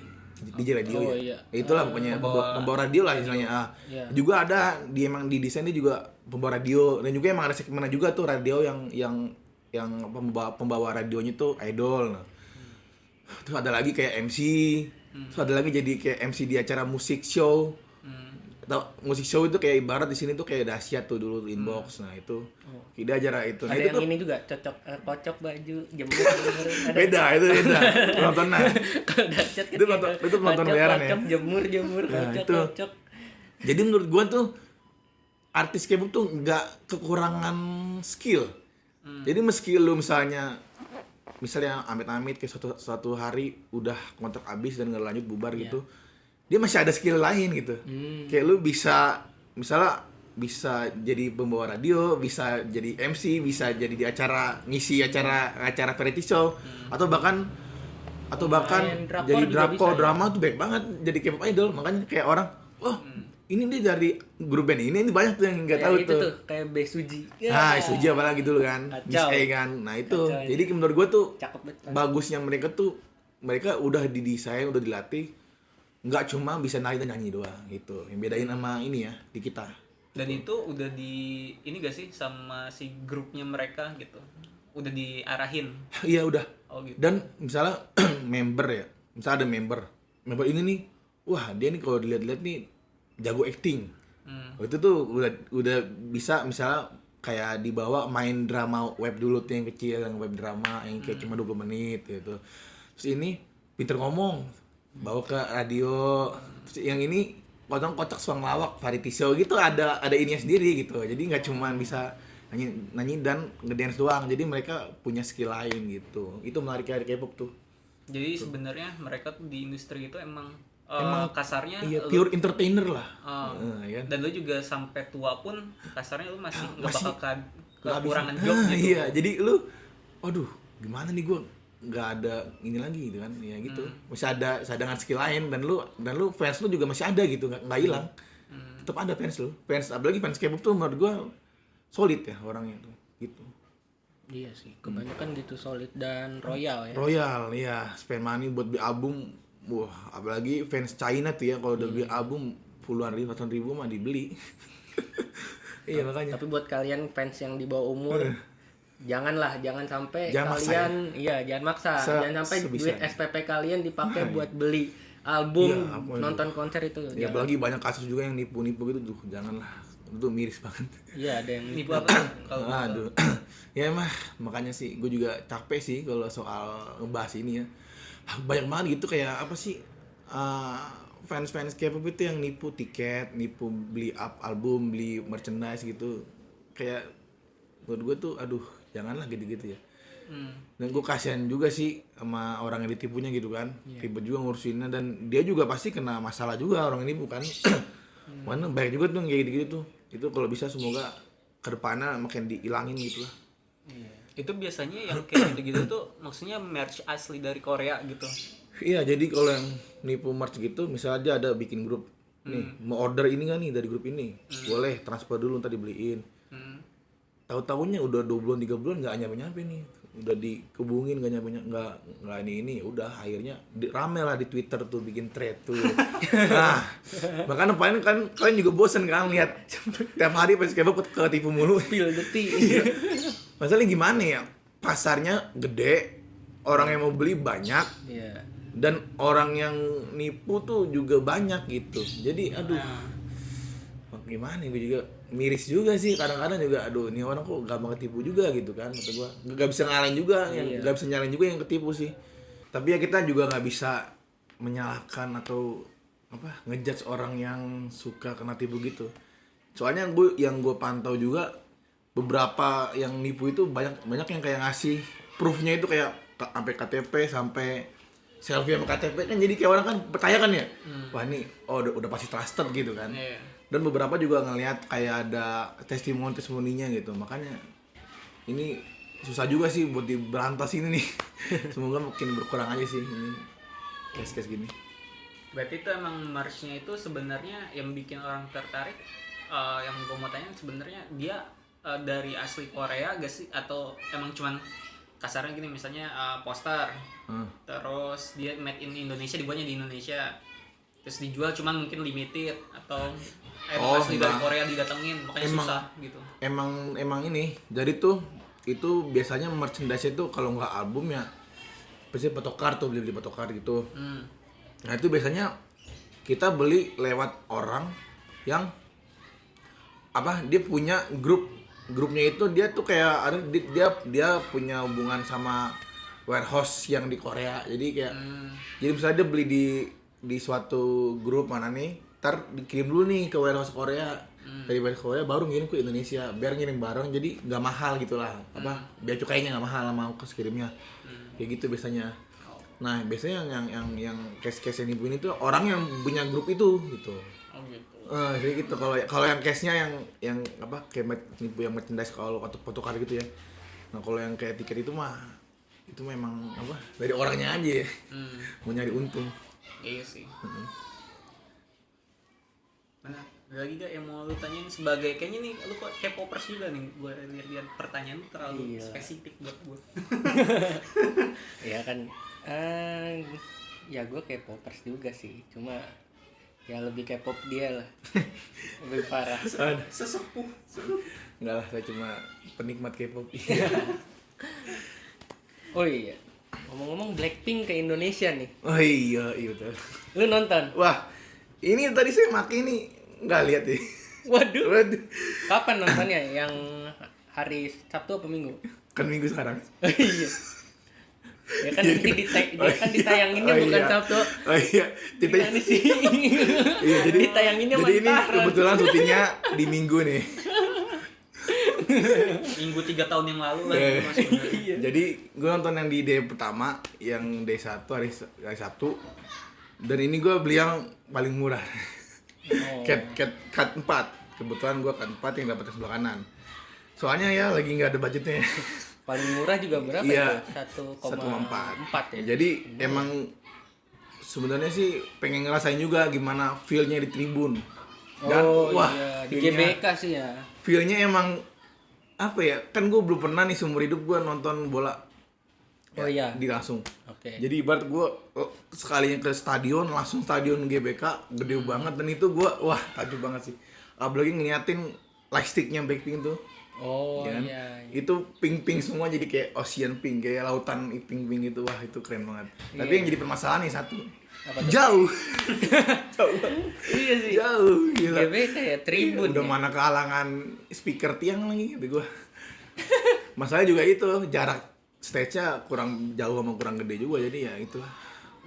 radio Oh, ya. iya. Itulah pokoknya pembawa radio lah istilahnya. Iya. Juga ada di emang di desain dia juga pembawa radio, dan juga emang ada segmen juga tuh radio yang pembawa radionya tuh idol. Nah, terus ada lagi kayak MC, terus ada lagi jadi kayak MC di acara musik show. Atau musik show itu kayak ibarat di sini tuh kayak dahsyat tuh dulu inbox. Nah, itu tidak acara itu. Nah, Ada itu yang tuh ini juga kocok baju jemur. Ada. beda, itu beda. Nontonnya. Kalau dahsyat kan Itu nonton kocok, bayaran ya? kocok, jemur, Nah, kocok, itu. kocok. Jadi menurut gua tuh artis K-pop tuh nggak kekurangan skill. Jadi meski lu misalnya amit-amit kayak suatu hari udah kontrak habis dan nggak lanjut bubar gitu, dia masih ada skill lain gitu. Kayak lu bisa misalnya bisa jadi pembawa radio, bisa jadi MC, bisa jadi di acara ngisi acara variety show, atau bahkan Main drakor jadi juga bisa, ya? drama tuh baik banget jadi K-pop idol. Makanya kayak orang, oh ini dia dari grup band ini banyak tuh yang nggak Kayak tahu itu tuh kayak Besuji. Nah, Suji apalagi dulu kan, Kacau. Miss A kan. Nah itu, Kacau, jadi menurut gue tuh Cakep banget. bagusnya mereka udah didesain, udah dilatih, nggak cuma bisa nari dan nyanyi doang gitu. Yang bedain sama ini ya di kita. Dan itu udah ini gak sih sama si grupnya mereka gitu? Udah diarahin. Iya udah. Oh gitu. Dan misalnya member ya, misalnya ada member ini nih, wah dia nih kalau dilihat-lihat nih jago acting. Itu tuh udah bisa misalnya kayak dibawa main drama web dulu tuh yang kecil, yang web drama yang kayak cuma 20 menit gitu. Terus ini pinter ngomong, bawa ke radio. Terus yang ini kocak suang lawak variety show gitu, ada ininya sendiri gitu. Jadi nggak cuma bisa nyanyi dan ngedance doang. Jadi mereka punya skill lain gitu. Itu menarik dari K-pop tuh. Jadi sebenarnya mereka tuh di industri itu emang kasarnya Iya, lu- pure entertainer lah. Ya. dan lu juga sampai tua pun kasarnya lu masih nggak Masih bakal Nggak kekurangan bisa. job gitu. Iya, jadi lu waduh, gimana nih gua nggak ada ini lagi gitu kan. Ya gitu. Masih ada cadangan skill lain, dan lu fans lu juga masih ada gitu, nggak hilang. Tetap ada fans lu. Fans apalagi fans K-pop tuh menurut gua solid ya orangnya tuh. Gitu. Iya sih, kebanyakan gitu solid dan royal ya. Royal, ya, spend money buat beli album. Wah, apalagi fans China tuh ya, kalau udah beli album puluhan ribu, ratusan ribu mah dibeli. Iya makanya. Tapi buat kalian fans yang di bawah umur, jangan sampai Jangan maksa kalian jangan maksa. Jangan sampai sebisa. duit SPP kalian dipakai buat beli album, Iya, apa itu. nonton konser itu. Ya Jangan. apalagi banyak kasus juga yang nipu-nipu gitu, janganlah. Itu miris banget. Iya, ada yang Nipu apa kalau Aduh. Ya mah makanya sih gue juga capek sih kalau soal ngebahas ini ya. Banyak banget gitu kayak apa sih fans-fans K-pop itu yang nipu tiket, nipu beli album, beli merchandise gitu. Kayak menurut gue tuh aduh, janganlah gitu-gitu ya. Dan gue kasihan juga sih sama orang yang ditipunya gitu kan. Ribet juga ngurusinnya, dan dia juga pasti kena masalah juga orang ini bukan. Mana banyak juga tuh yang kayak gitu-gitu tuh. Itu kalau bisa semoga kedepannya makin dihilangin gitu lah. itu biasanya yang kayak gitu-gitu tuh maksudnya merch asli dari Korea gitu. Iya, jadi kalau yang nipu merch gitu, misalnya dia ada bikin grup, nih mau order ini kan nih dari grup ini, boleh transfer dulu ntar dibeliin. tahu-tahunya udah 2 bulan 3 bulan nggak nyampe nih, udah dikebungin nggak nyampe, nggak ini ya udah akhirnya rame lah di Twitter tuh bikin thread tuh. Nah makanya kalian juga bosen kan lihat tiap hari pas K-pop ketipu mulu. Spill detik. Masalahnya gimana ya, pasarnya gede, orang yang mau beli banyak, Iya. dan orang yang nipu tuh juga banyak gitu. Jadi aduh, gimana gue juga miris juga sih kadang-kadang juga, aduh ini orang kok gampang ketipu juga gitu kan, kata gue nggak bisa ngalahin juga, yang nggak bisa nyalain juga yang ketipu sih. Tapi ya kita juga nggak bisa menyalahkan atau ngejudge orang yang suka kena tipu gitu. Soalnya yang gue pantau juga beberapa yang nipu itu banyak yang kayak ngasih proofnya itu kayak sampai KTP, sampai selfie sama KTP kan, jadi kayak orang kan percaya kan ya, wah ini udah pasti trusted gitu kan. Dan beberapa juga ngelihat kayak ada testimoninya gitu. Makanya ini susah juga sih buat diberantas ini nih. Semoga makin berkurang aja sih ini case-case gini. Berarti itu emang merch-nya itu sebenarnya yang bikin orang tertarik, yang gue mau tanya sebenarnya dia dari asli Korea gak sih, atau emang cuman kasarnya gini misalnya poster, terus dia made in Indonesia, dibuatnya di Indonesia, terus dijual cuman mungkin limited, atau asli dari Korea didatengin makanya susah gitu. Emang ini. Jadi tuh itu biasanya merchandise itu kalau nggak album ya pasti photocard tuh, beli photocard gitu. Nah itu biasanya kita beli lewat orang yang dia punya grupnya itu, dia tuh kayak ada dia punya hubungan sama warehouse yang di Korea. Jadi kayak jadi misalnya dia beli di suatu grup mana nih, ntar dikirim dulu nih ke warehouse Korea, dari warehouse Korea baru ngirim ke Indonesia, biar ngirim bareng jadi nggak mahal gitulah, biar cukainya nggak mahal sama ongkos kirimnya, kayak gitu biasanya. Nah biasanya yang case-case yang nipu ini tuh orang yang punya grup itu gitu. Jadi gitu. Kalau yang case-nya yang kayak nipu yang merchandise kalau photocard gitu ya. Nah kalau yang kayak tiket itu mah itu memang dari orangnya aja ya. Mau nyari untung. Iya sih. Mana ada lagi gak yang mau lu tanyain sebagai, kayaknya nih lu kok K-popers juga nih, gue lihat pertanyaan terlalu spesifik buat gue. Ya kan, ya gue K-popers juga sih, cuma ya lebih K-pop dia lah, lebih parah. Sesepuh. Enggak lah, saya cuma penikmat K-pop. Oh iya, ngomong-ngomong Blackpink ke Indonesia nih. Oh iya betul. Lu nonton? Wah, ini tadi saya maki nih nggak lihat deh. Waduh. Kapan nontonnya? Yang hari Sabtu apa Minggu? Kan Minggu sekarang. Iya. Ya kan nanti ditayanginnya bukan Sabtu. Oh iya. Gimana sih? Iya, jadi ditayanginnya jadi ini mentaran. kebetulan syutingnya di Minggu nih. Minggu 3 tahun yang lalu lah. Iya. Jadi gue nonton yang di day pertama, yang day 1 hari Sabtu. Dan ini gue beli yang paling murah. Cut 4. Kebetulan gue cut 4 yang dapat sebelah kanan. Soalnya ya lagi nggak ada budgetnya. Paling murah juga berapa iya, itu? 1,4 ya. Jadi emang sebenarnya sih pengen ngerasain juga gimana feel-nya di tribun. Dan iya. Di GBK sih ya. Feel-nya emang kan gue belum pernah nih seumur hidup gue nonton bola. Oh iya. Di langsung. Oke. Jadi ibarat gue sekalinya ke stadion, langsung stadion GBK gede banget, dan itu gue takjub banget sih. Apalagi ngeliatin lightstick-nya Blackpink tuh. Oh Ya kan? iya. Itu pink semua, jadi kayak ocean pink, kayak lautan pink itu. Wah itu keren banget. Tapi yang jadi permasalahan nih satu, jauh. Jauh. Iya sih. Jauh, gila. GBK ya, tribun. Udah ya? mana kehalangan speaker tiang lagi gitu gua. Masalahnya juga itu jarak stage-nya kurang jauh sama kurang gede juga, jadi ya itulah.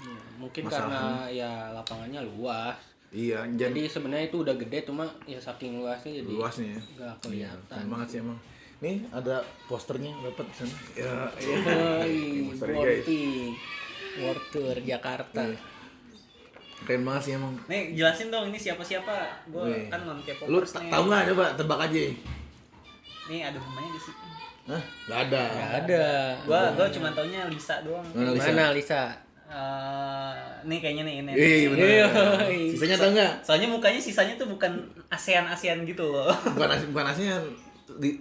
Ya, mungkin karena ya lapangannya luas. Iya, Jadi sebenarnya itu udah gede, cuma ya saking luasnya jadi luasnya ya. nggak kelihatan. Keren banget sih emang. Nih ada posternya dapat di sana. Ya, Sorry guys. World Tour Jakarta. Iya. Keren banget sih emang. Nih jelasin dong ini siapa-siapa. Gue kan non K-popers. Lu nih. tahu nggak, coba tebak aja. Nih ada namanya di sini. Hah? Nggak ada. Nggak ada. Gua cuma taunya Lisa doang. Mana Lisa? Nih kayaknya nih ini. Iya bener. Sisanya tahu nggak? Soalnya mukanya sisanya tuh bukan ASEAN gitu loh. Bukan ASEAN.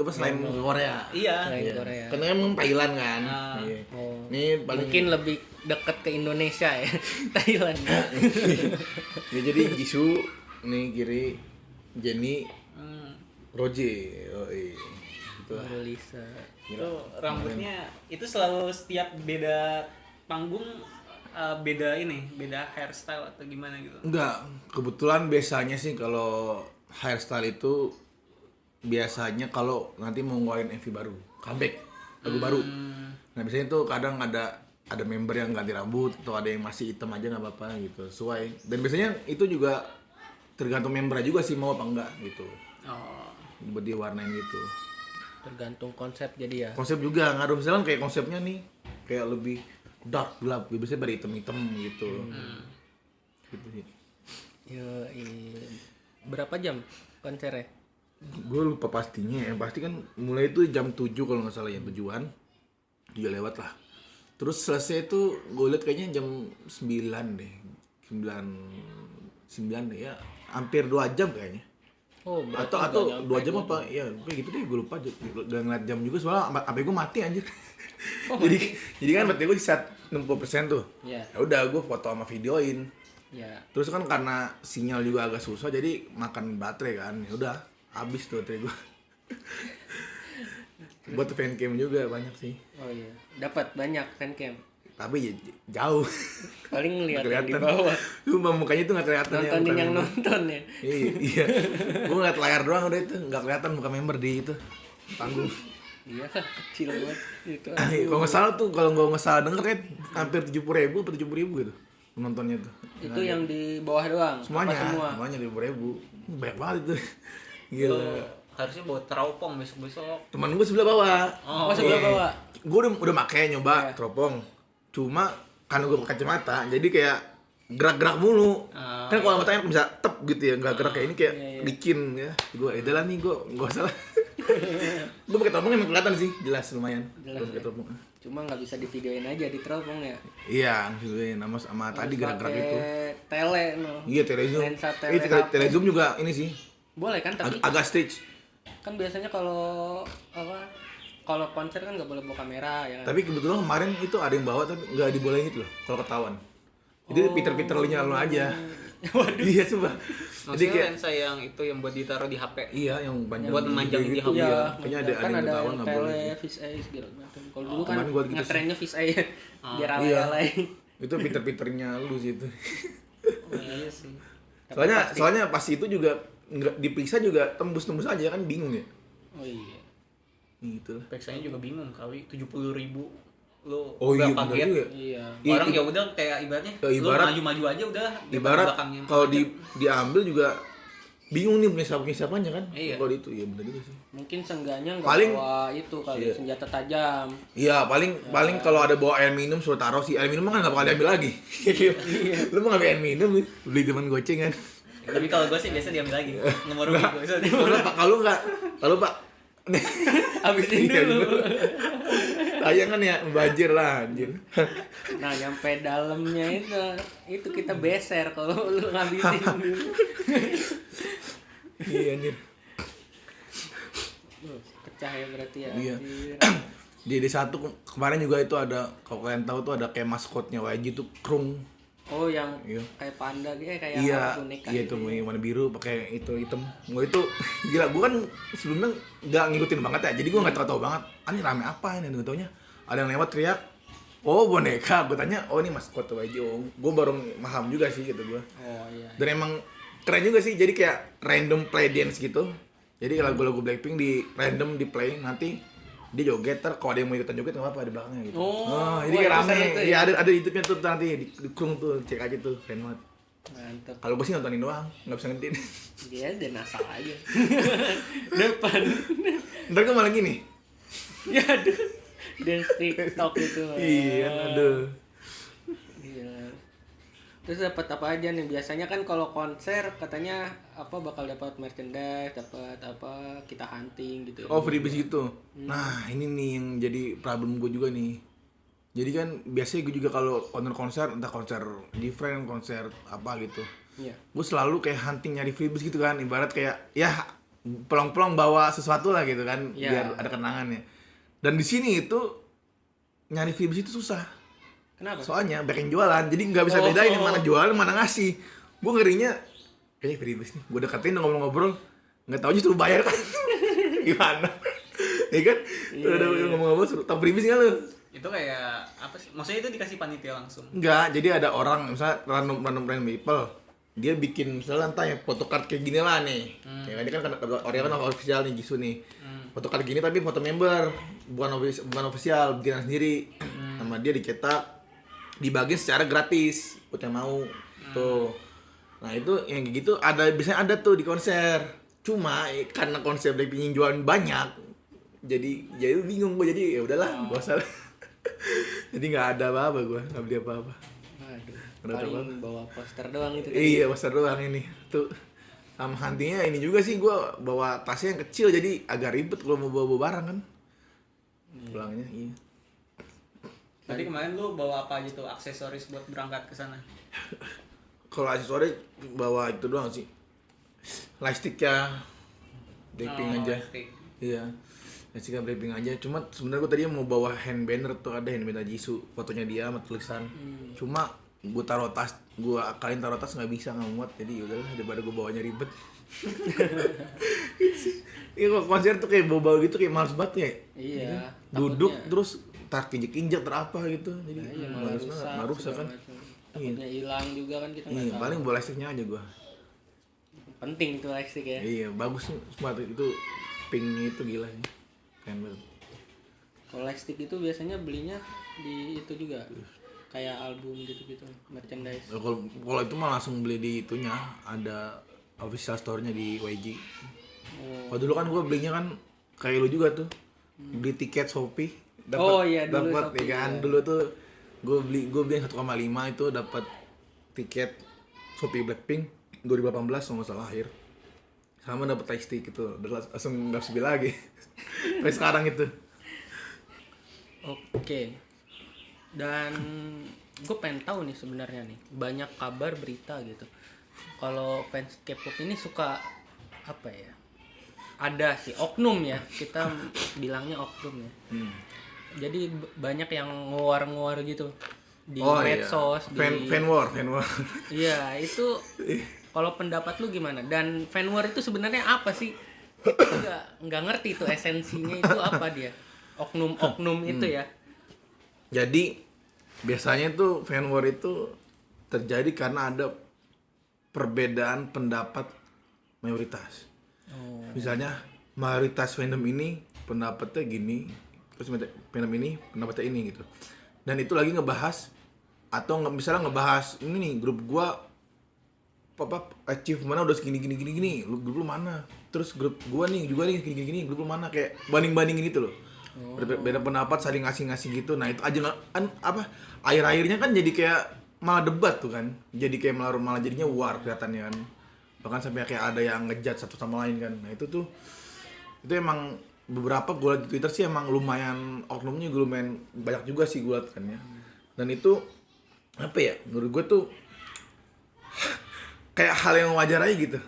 selain Korea. Iya. Selain Korea. Karena emang Thailand kan. Ah. Iya. Oh. Ini paling Mungkin lebih dekat ke Indonesia ya, Thailand. ya, jadi Jisoo nih kiri, Jennie, Roger. Oh, iya. Gitu lah. Baru Lisa. Itu rambutnya itu selalu setiap beda panggung beda hairstyle atau gimana gitu. Enggak, kebetulan biasanya sih kalau hairstyle itu biasanya kalau nanti mau ngeluarin MV baru, comeback, lagu baru. Nah biasanya tuh kadang ada member yang ganti rambut atau ada yang masih hitam aja nggak apa-apa gitu, sesuai. Dan biasanya itu juga tergantung member juga sih mau apa enggak gitu, Oh. buat diwarnain gitu. Tergantung konsep jadi ya. Konsep juga ngaruh, misalkan kayak konsepnya nih kayak lebih dark gelap, biasanya pada hitam-hitam gitu. Gitu sih. Yo, berapa jam konsernya? Gue lupa pastinya ya, pasti kan mulai itu jam 7 kalau nggak salah ya, tujuan 7 lewat lah. Terus selesai itu gue liat kayaknya jam 9 deh, 9 deh ya, hampir 2 jam kayaknya. Oh, berarti Atau nggak 2 jam nyampe apa ya, kayak gitu deh, gue lupa. Gak ngeliat jam juga soalnya sampai gue mati anjir. Oh, jadi kan berarti gue di saat 60% tuh. Iya. Ya udah gue foto sama videoin. Ya. Terus kan karena sinyal juga agak susah jadi makan baterai kan. Ya udah habis tuh baterai gue. Buat fancam juga banyak sih. Oh iya. Dapat banyak fancam. Tapi ya jauh. Paling ngeliat Nggak yang di bawah. Cuma mukanya tuh nggak kelihatan. Nontonin muka yang member. nonton ya. Iya. Gue ngeliat layar doang udah itu, nggak kelihatan muka member di itu panggung. Iya lah, kecil banget itu. Kalau nggak salah tuh, kalau nggak salah denger kan hampir 70.000 atau 70.000 gitu penontonnya tuh. Itu yang di bawah doang. Semuanya, Apa semua. semuanya 70.000. Banyak banget itu. Lu Gila. harusnya bawa teropong besok-besok. Temen gue sebelah bawah. Oh, sebelah bawah. Gue udah pakai nyoba Iya. teropong. Cuma karena gue pakai kacamata, jadi kayak gerak-gerak mulu. Kan kalau matanya bisa tep gitu ya, nggak gerak kayak ini kayak Iya. bikin ya. Gue lah nih, gue nggak salah. Gue pakai teropong emang kelihatan sih, jelas lumayan. Jelas, Gua pakai ya. teropong. Cuma nggak bisa di videoin aja di teropong ya. Iya, maksudnya sama tadi Harus gerak-gerak pakai itu. tele no. Iya, telezoom. Lensa Eh, tele HP. telezoom juga ini sih. Boleh kan tapi Agak stage. kan biasanya kalau kalau konser kan nggak boleh bawa kamera ya kan. Tapi kebetulan kemarin itu ada yang bawa tapi nggak dibolehin gitu loh kalau ketahuan. Jadi Peter lu nyala lu aja. Iya coba. Jadi Maksudnya kayak lensa yang itu yang buat ditaruh di HP. iya yang panjang Buat memanjangin di HP. Iya, Iya, kayaknya kan ada yang ketahuan nggak boleh. tele, fish eye segala macam. Kalau dulu kan kemarin gua gitu sih. ngetrennya fish eye biar Iya. alay-alay. Itu Peternya lu sih itu. Oh, iya sih. Tapi Soalnya pas itu juga nggak diperiksa juga tembus-tembus aja kan bingung ya. Oh iya. Gitu lah. Peksanya juga bingung kali 70.000 lo Oh iya berapa benar gate? juga. Iya. Orang ya udah kayak ibaratnya Ya, ibarat- lo maju-maju aja udah di Ibarat belakangnya. kalau diambil juga bingung nih punya siapanya kan. Iya. Kalau itu iya benar juga sih. Mungkin seenggaknya nggak Paling- bawa itu kali Iya. senjata tajam. Iya, paling kalau ada bawa air minum suruh taruh sih. Air minum mah kan nggak bakal diambil lagi. Lu mau ngambil air minum nih, beli teman goceng kan. Tapi kalau gue sih biasa diambil lagi. Nomor rugi gue. Kalau Pak, kalau Pak. Habisin Iya, dulu. Sayang kan ya, banjir lah anjir. Nah, nyampe dalamnya itu kita beser kalau lu ngabisin dulu. Iya anjir. Pecah ya berarti ya. Iya. Anjir. Di D1 kemarin juga itu ada, kalau kalian tahu tuh ada kayak maskotnya YG tuh Krung. Oh, yang Iya. kayak panda gitu kayak Iya, boneka iya gitu. itu yang warna biru pakai itu hitam. Gue itu gila, gue kan sebelumnya nggak ngikutin banget ya, jadi gue nggak tahu banget. Ini rame apa ini? Gue taunya ada yang lewat teriak, oh boneka. Gue tanya, oh ini maskot YG. Oh, gue baru paham juga sih gitu gue. Oh iya. Dan emang keren juga sih, jadi kayak random play dance gitu. Jadi lagu-lagu Blackpink di random di play, nanti dia joget, kalau ada yang mau ikutan joget nggak apa-apa di belakangnya gitu. Oh, Jadi wah, kayak itu rame. seru tuh ya. Iya, ada YouTube-nya tuh nanti di Krung tuh, cek aja tuh, keren banget. Mantap. Kalau gue sih nontonin doang, nggak bisa ngentin. Dia dan asal aja. Depan. Ntar gue malah gini. Ya aduh. Dance TikTok itu. Iya, aduh. Gila. Terus dapat apa aja nih? Biasanya kan kalau konser katanya apa bakal dapat merchandise, dapat apa kita hunting gitu. Oh, freebies gitu. Nah, ini nih yang jadi problem gue juga nih. Jadi kan biasanya gue juga kalau konser, entah konser different, konser apa gitu. Iya. Gue selalu kayak hunting nyari freebies gitu kan. Ibarat kayak, ya pelong-pelong bawa sesuatu lah gitu kan, Iya. biar ada kenangannya. Dan di sini itu nyari freebies itu susah. Kenapa? Soalnya banyak yang jualan, jadi nggak bisa Oh. bedain yang mana jualan, mana ngasih. Gue ngerinya, kayaknya freebies nih. Gue deketin udah ngobrol-ngobrol, nggak tahu justru bayar kan? Gimana? Ya kan? Udah ngomong-ngomong, suruh tahu freebies nggak lu? Itu kayak apa sih? Maksudnya itu dikasih panitia langsung. Enggak, jadi ada orang misalnya random people, dia bikin misalnya entah ya photocard kayak gini lah nih. Kayak ini kan Oreo kan official nih Jisoo nih. Photocard gini tapi foto member, bukan official, bikinan sendiri. Sama dia dicetak, dibagi secara gratis buat yang mau. Tuh. Nah, itu yang kayak gitu biasanya ada tuh di konser. Cuma karena konser Blackpink jualan banyak, jadi bingung gue, jadi ya udahlah, gak usah. Jadi nggak ada apa-apa gue, nggak beli apa-apa. Aduh, Kenapa, paling bawa poster doang itu tadi. Iya, besar doang ini. Tuh. Sama huntingnya ini juga sih, gue bawa tasnya yang kecil jadi agak ribet kalau mau bawa barang kan. Pulangnya iya. Tadi kemarin lu bawa apa aja tuh aksesoris buat berangkat ke sana? Kalau aksesoris bawa itu doang sih. Lightstick ya. Blackpink aja. Stick. Iya. Lightstick Blackpink aja. Cuma sebenarnya gue tadi mau bawa hand banner tuh, ada hand banner Jisoo, fotonya dia sama tulisan. Cuma gue taruh tas, gue akalin taruh tas nggak bisa, nggak muat, jadi yaudahlah daripada gue bawanya ribet. Iya, kok konser tuh kayak bawa-bawa gitu kayak males banget ya. Iya, Duduk takutnya- terus tak injek-injek terapa gitu, jadi Iya, malah males banget, rusak, nggak rusak kan. segala macam. Takutnya hilang juga kan kita nggak Iya, tahu. paling bawa lightsticknya aja gue. Penting itu lightstick ya. Iya, bagus tuh semua tuh, itu pinknya itu gila sih, keren banget. Kalau lightstick itu biasanya belinya di itu juga. Kayak album gitu-gitu, merchandise. Kalau itu mah langsung beli di itunya, ada official store-nya di YG. Oh. Kalau dulu kan gue belinya kan kayak lu juga tuh, beli tiket Shopee, Oh, iya, dulu dapat Shopee, ya kan. iya. Dulu tuh gue beli 1,5 itu dapat tiket Shopee Blackpink 2018 kalau nggak salah akhir. Sama dapat lightstick gitu, langsung nggak bisa beli lagi. Sampai sekarang itu. Oke. Dan gue pengen tahu nih sebenarnya nih, banyak kabar berita gitu. Kalau fans K-pop ini suka apa ya? Ada sih oknum ya, kita bilangnya oknum ya. Jadi banyak yang nguar-nguar gitu di medsos, Fan war. Iya, itu kalau pendapat lu gimana? Dan fan war itu sebenarnya apa sih? Itu nggak ngerti tuh esensinya itu apa dia? Oknum-oknum itu ya. Jadi biasanya tuh fan war itu terjadi karena ada perbedaan pendapat mayoritas. Misalnya mayoritas fandom ini pendapatnya gini, terus fandom ini pendapatnya ini gitu. Dan itu lagi ngebahas atau misalnya ngebahas ini nih, grup gua apa achievement udah segini gini, grup lu mana? Terus grup gua nih juga nih gini, grup lu mana? Kayak banding-bandingin itu loh. Beda pendapat saling ngasih gitu. Nah, itu aja kan apa? Akhir-akhirnya kan jadi kayak malah debat tuh kan. Jadi kayak malah jadinya war kelihatannya kan. Bahkan sampai kayak ada yang ngejudge satu sama lain kan. Nah, itu emang beberapa gue liat di Twitter sih emang lumayan oknumnya, gue lumayan banyak juga sih gue liat kan ya. Dan itu apa ya? Menurut gue tuh kayak hal yang wajar aja gitu.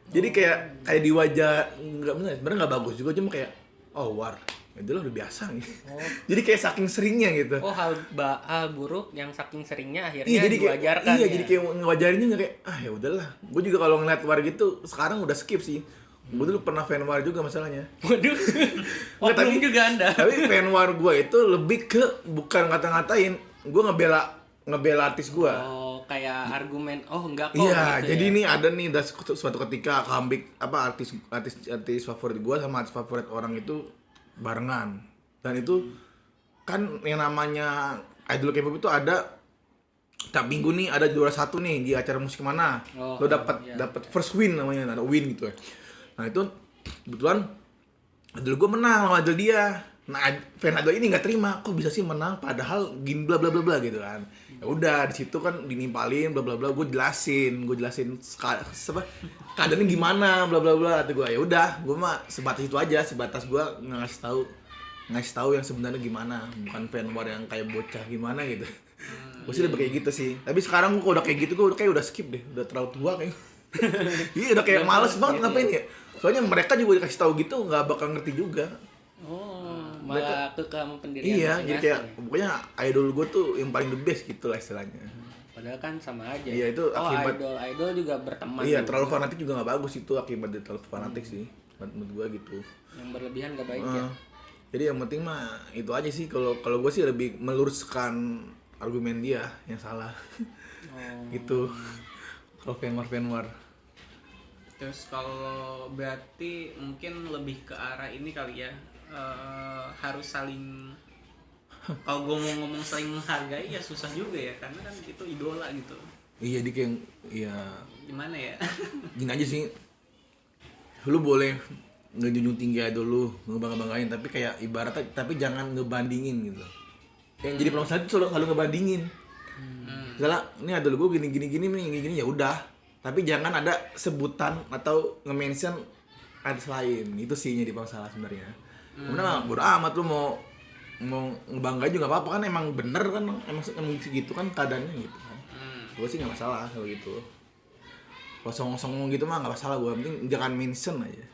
Jadi kayak di wajah sebenarnya nggak bagus juga, cuma kayak oh war. Itu lah udah biasa gitu. Jadi kayak saking seringnya gitu. Oh, hal buruk yang saking seringnya akhirnya Iya, jadi kayak diwajarkan iya, ya. jadi kayak ngewajarinnya nggak kayak ya udahlah. Gue juga kalau ngeliat war gitu sekarang udah skip sih. Gue dulu pernah fan war juga masalahnya. Waduh. Nggak, Oknum juga Anda. Tapi fan war gue itu lebih ke bukan ngata-ngatain, gue ngebela artis gue. Oh, kayak argumen enggak kok Iya, gitu jadi ya. nih ada nih suatu ketika comeback apa artis favorit gue sama artis favorit orang itu barengan. Dan itu kan yang namanya idol K-pop itu ada tiap minggu nih ada juara satu nih di acara musik mana. Oh, Lo dapat iya. first win namanya, ada win gitu ya. Nah, itu kebetulan idol gue menang sama idol dia. Nah, fan idol ini nggak terima, kok bisa sih menang padahal gini bla bla bla bla gitu kan. Ya udah di situ kan dinimpalin bla bla bla, gue jelasin keadaannya gimana bla bla bla. Kata gue ya udah, gue mah sebatas itu aja, sebatas gue ngasih tahu yang sebenarnya gimana, bukan fan war yang kayak bocah gimana gitu. Gue sih udah kayak gitu sih. Tapi sekarang gue udah kayak gitu, gue kayak udah skip deh, udah terlalu tua kayak. Iya udah kayak males banget ngapain ya. Soalnya mereka juga dikasih tahu gitu nggak bakal ngerti juga. Oh, malah ke kamu pendirian. Iya, jadi kayak masing-masing. pokoknya idol gue tuh yang paling the best gitu lah istilahnya. Padahal kan sama aja. Iya, itu akibat- idol juga berteman. Iya, juga. terlalu fanatik juga nggak bagus itu akibat dia terlalu fanatik sih menurut gue gitu. Yang berlebihan gak baik ya. Jadi yang penting mah itu aja sih kalau gue sih lebih meluruskan argumen dia yang salah. Oh. Gitu. Kalau fan war. Terus kalau berarti mungkin lebih ke arah ini kali ya, harus saling, kalau gue mau ngomong saling menghargai ya susah juga ya, karena kan itu idola gitu. Iya, dia kayak iya Gimana ya? gini aja sih. Lu boleh ngejunjung tinggi idol lu, ngebangga-banggain, tapi kayak ibaratnya tapi jangan ngebandingin gitu. Yang jadi permasalahan itu selalu ngebandingin. Misalnya, ini idol gue gini ya udah. Tapi jangan ada sebutan atau nge-mention artis lain. Itu sih yang jadi masalah sebenarnya. Karena bodo amat lu mau ngebanggain juga apa-apa kan, emang bener kan, emang segitu kan keadaannya gitu kan. Gue sih nggak masalah kalau gitu. Kalau songong-songong gitu mah nggak masalah, gue penting jangan mention aja.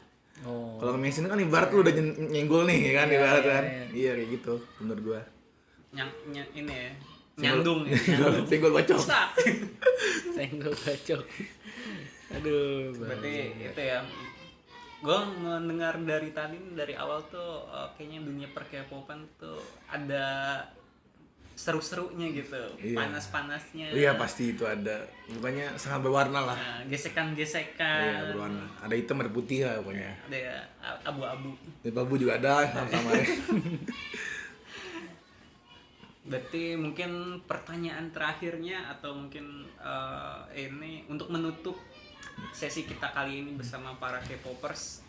Oh. Kalau mention kan ibarat lu udah nyenggol nih kan, Iya, ibarat iya, kan. iya. Iya kayak gitu menurut gue. Ini ya, nyandung ya. Senggol bacok. Sak. Senggol bacok. Aduh. Berarti itu ya, gue mendengar dari tadi, dari awal tuh kayaknya dunia per-K-popan tuh ada seru-serunya gitu, Iya. panas-panasnya. Iya pasti itu ada. Pokoknya sangat berwarna lah. Nah, gesekan-gesekan. Iya berwarna. Ada hitam ada putih lah pokoknya. Ada ya, abu-abu. Di babu juga ada sama-sama. Berarti mungkin pertanyaan terakhirnya atau mungkin ini untuk menutup sesi kita kali ini bersama para K-popers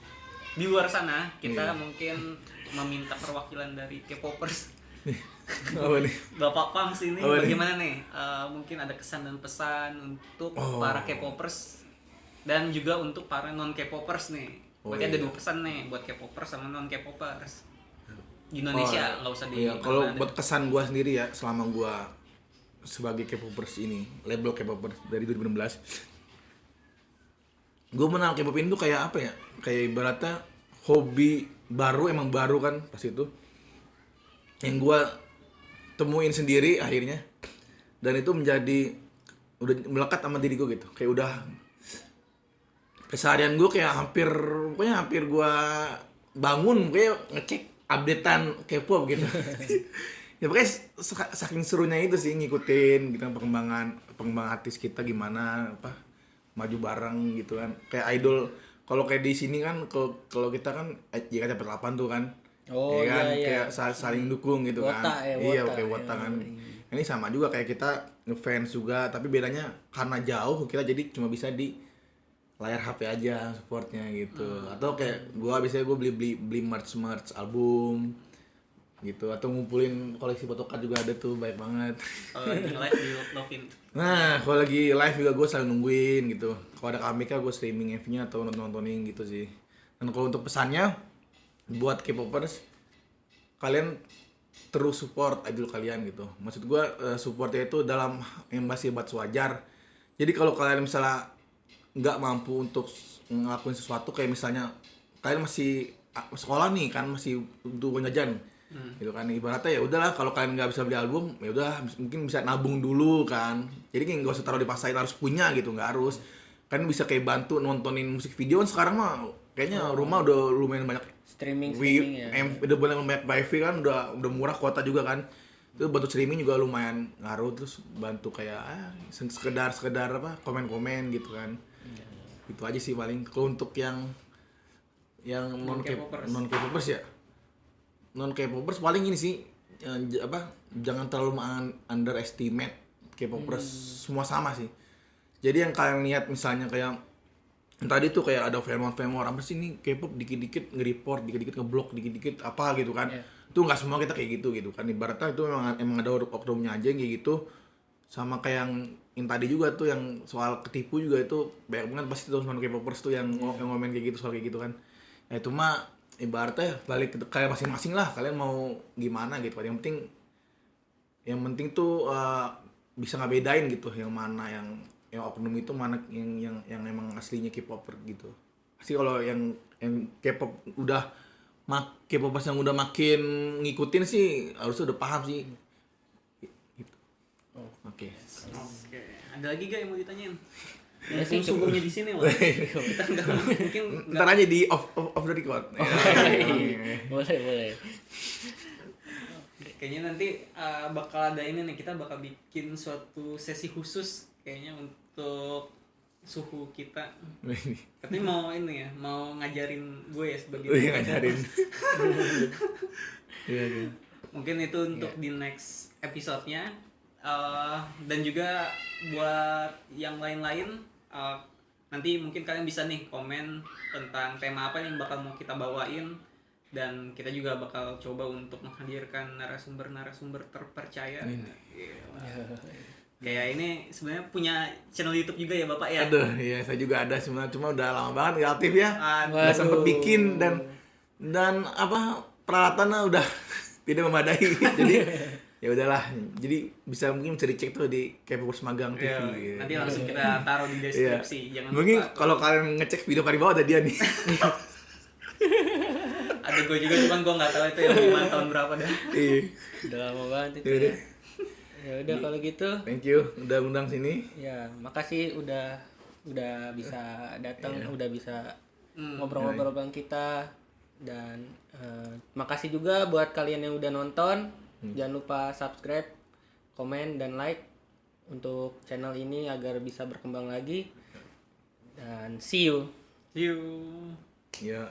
di luar sana, kita Iya. mungkin meminta perwakilan dari K-popers. Apa nih? Bapak Pams ini Apa nih? bagaimana nih? Mungkin ada kesan dan pesan untuk Oh. para K-popers dan juga untuk para non K-popers nih. Oh, Berarti ada iya. 2 pesan nih buat K-popers sama non K-popers. Di Indonesia nggak usah di Iya, kalau mana-mana. buat kesan gua sendiri ya selama gua sebagai K-popers ini, label K-popers dari 2016. Gua mengenal K-pop ini tuh kayak apa ya? Kayak ibaratnya hobi baru, emang baru kan pas itu. Yang gua temuin sendiri akhirnya. Dan itu menjadi udah melekat sama diri gua gitu. Kayak udah keseharian gua kayak hampir gua bangun kayak ngecek updatean K-pop gitu. Ya pokoknya saking serunya itu sih ngikutin gitu perkembangan artis kita gimana apa maju bareng gitu kan. Kayak idol kalau kayak di sini kan kalau kita kan JKT48 tuh kan. Oh, ya kan iya. kayak saling dukung gitu Wota kan. ya, Iya, wota, kayak wota ya. kan. Ini sama juga kayak kita ngefans juga, tapi bedanya karena jauh kita jadi cuma bisa di layar HP aja supportnya gitu. Atau kayak biasanya gua beli merch album gitu, atau ngumpulin koleksi photocard juga ada tuh, baik banget. Kalau lagi live di Lovin. Nah, kalau lagi live juga gue selalu nungguin gitu. Kalau ada comeback gue streaming MV-nya atau nontonin gitu sih. Dan kalau untuk pesannya buat K-popers, kalian terus support idol kalian gitu. Maksud gue supportnya itu dalam yang masih batas wajar. Jadi kalau kalian misalnya nggak mampu untuk ngelakuin sesuatu, kayak misalnya kalian masih sekolah nih kan, masih butuh jajan. Gitu kan, ibaratnya ya udahlah kalau kalian nggak bisa beli album ya udah mungkin bisa nabung dulu kan, jadi kayak nggak usah taruh di pasain harus punya gitu, nggak harus kan, bisa kayak bantu nontonin musik video kan. Sekarang mah kayaknya rumah udah lumayan banyak Streaming ya. udah banyak wifi kan, udah murah kuota juga kan, itu bantu streaming juga lumayan ngaruh. Terus bantu kayak sekedar apa komen gitu kan. Itu aja sih paling. Kalau untuk yang non K-popers ya, non K-popers paling ini sih jangan terlalu underestimate K-popers. Semua sama sih. Jadi yang kalian lihat misalnya kayak tadi tuh kayak ada famous apa sih ini K-pop dikit-dikit nge-report, dikit-dikit nge-block, dikit-dikit apa gitu kan. Itu nggak semua kita kayak gitu kan. Ibaratnya itu emang ada oknumnya aja yang kayak gitu. Sama kayak yang tadi juga tuh yang soal ketipu juga, itu banyak banget pasti tuh teman K-popers tuh yang ngomen kayak gitu soal kayak gitu kan. Ya itu mah ibaratnya balik ke kalian masing-masing lah, kalian mau gimana gitu. Yang penting tuh bisa ngebedain gitu yang mana yang yang oknum itu mana yang emang aslinya K-popper gitu. Pasti kalau yang K-pop K-popers yang udah makin ngikutin sih harusnya udah paham sih. Gitu. Oke. Oke, ada lagi gak yang mau ditanyain? Ya Yang sih, sungguhnya di sini Wak. Kita nggak mungkin Ntar aja di off the record. Boleh. kayaknya nanti bakal ada ini nih, kita bakal bikin suatu sesi khusus kayaknya untuk suhu kita. Tapi mau ini ya, mau ngajarin gue ya sebagai Ngajarin. Iya. mungkin itu untuk di next episode-nya. Dan juga buat yang lain-lain, nanti mungkin kalian bisa nih komen tentang tema apa yang bakal mau kita bawain, dan kita juga bakal coba untuk menghadirkan narasumber-narasumber terpercaya. Kayak ini sebenarnya punya channel YouTube juga ya Bapak ya? Aduh, iya saya juga ada sebenarnya, cuma udah lama banget nggak aktif ya. Aduh. Nggak sempet bikin dan apa peralatannya udah tidak memadai. Jadi ya udahlah. Jadi mungkin bisa dicek tuh di K-popers Magang TV. Iya, gitu. nanti langsung kita taruh di Iya. deskripsi. Jangan Mungkin lupa. kalau kalian ngecek video paling bawah ada dia nih. Ada gue juga, cuman gue nggak tahu itu yang gimana tahun berapa dah. Iya. Udah lama banget itu. Yaudah. Ya udah kalau gitu. Thank you udah undang sini. Ya, makasih udah bisa datang, udah bisa Hmm. ngobrol-ngobrol bareng kita, dan makasih juga buat kalian yang udah nonton. Jangan lupa subscribe, komen, dan like untuk channel ini agar bisa berkembang lagi. Dan see you. You. Ya.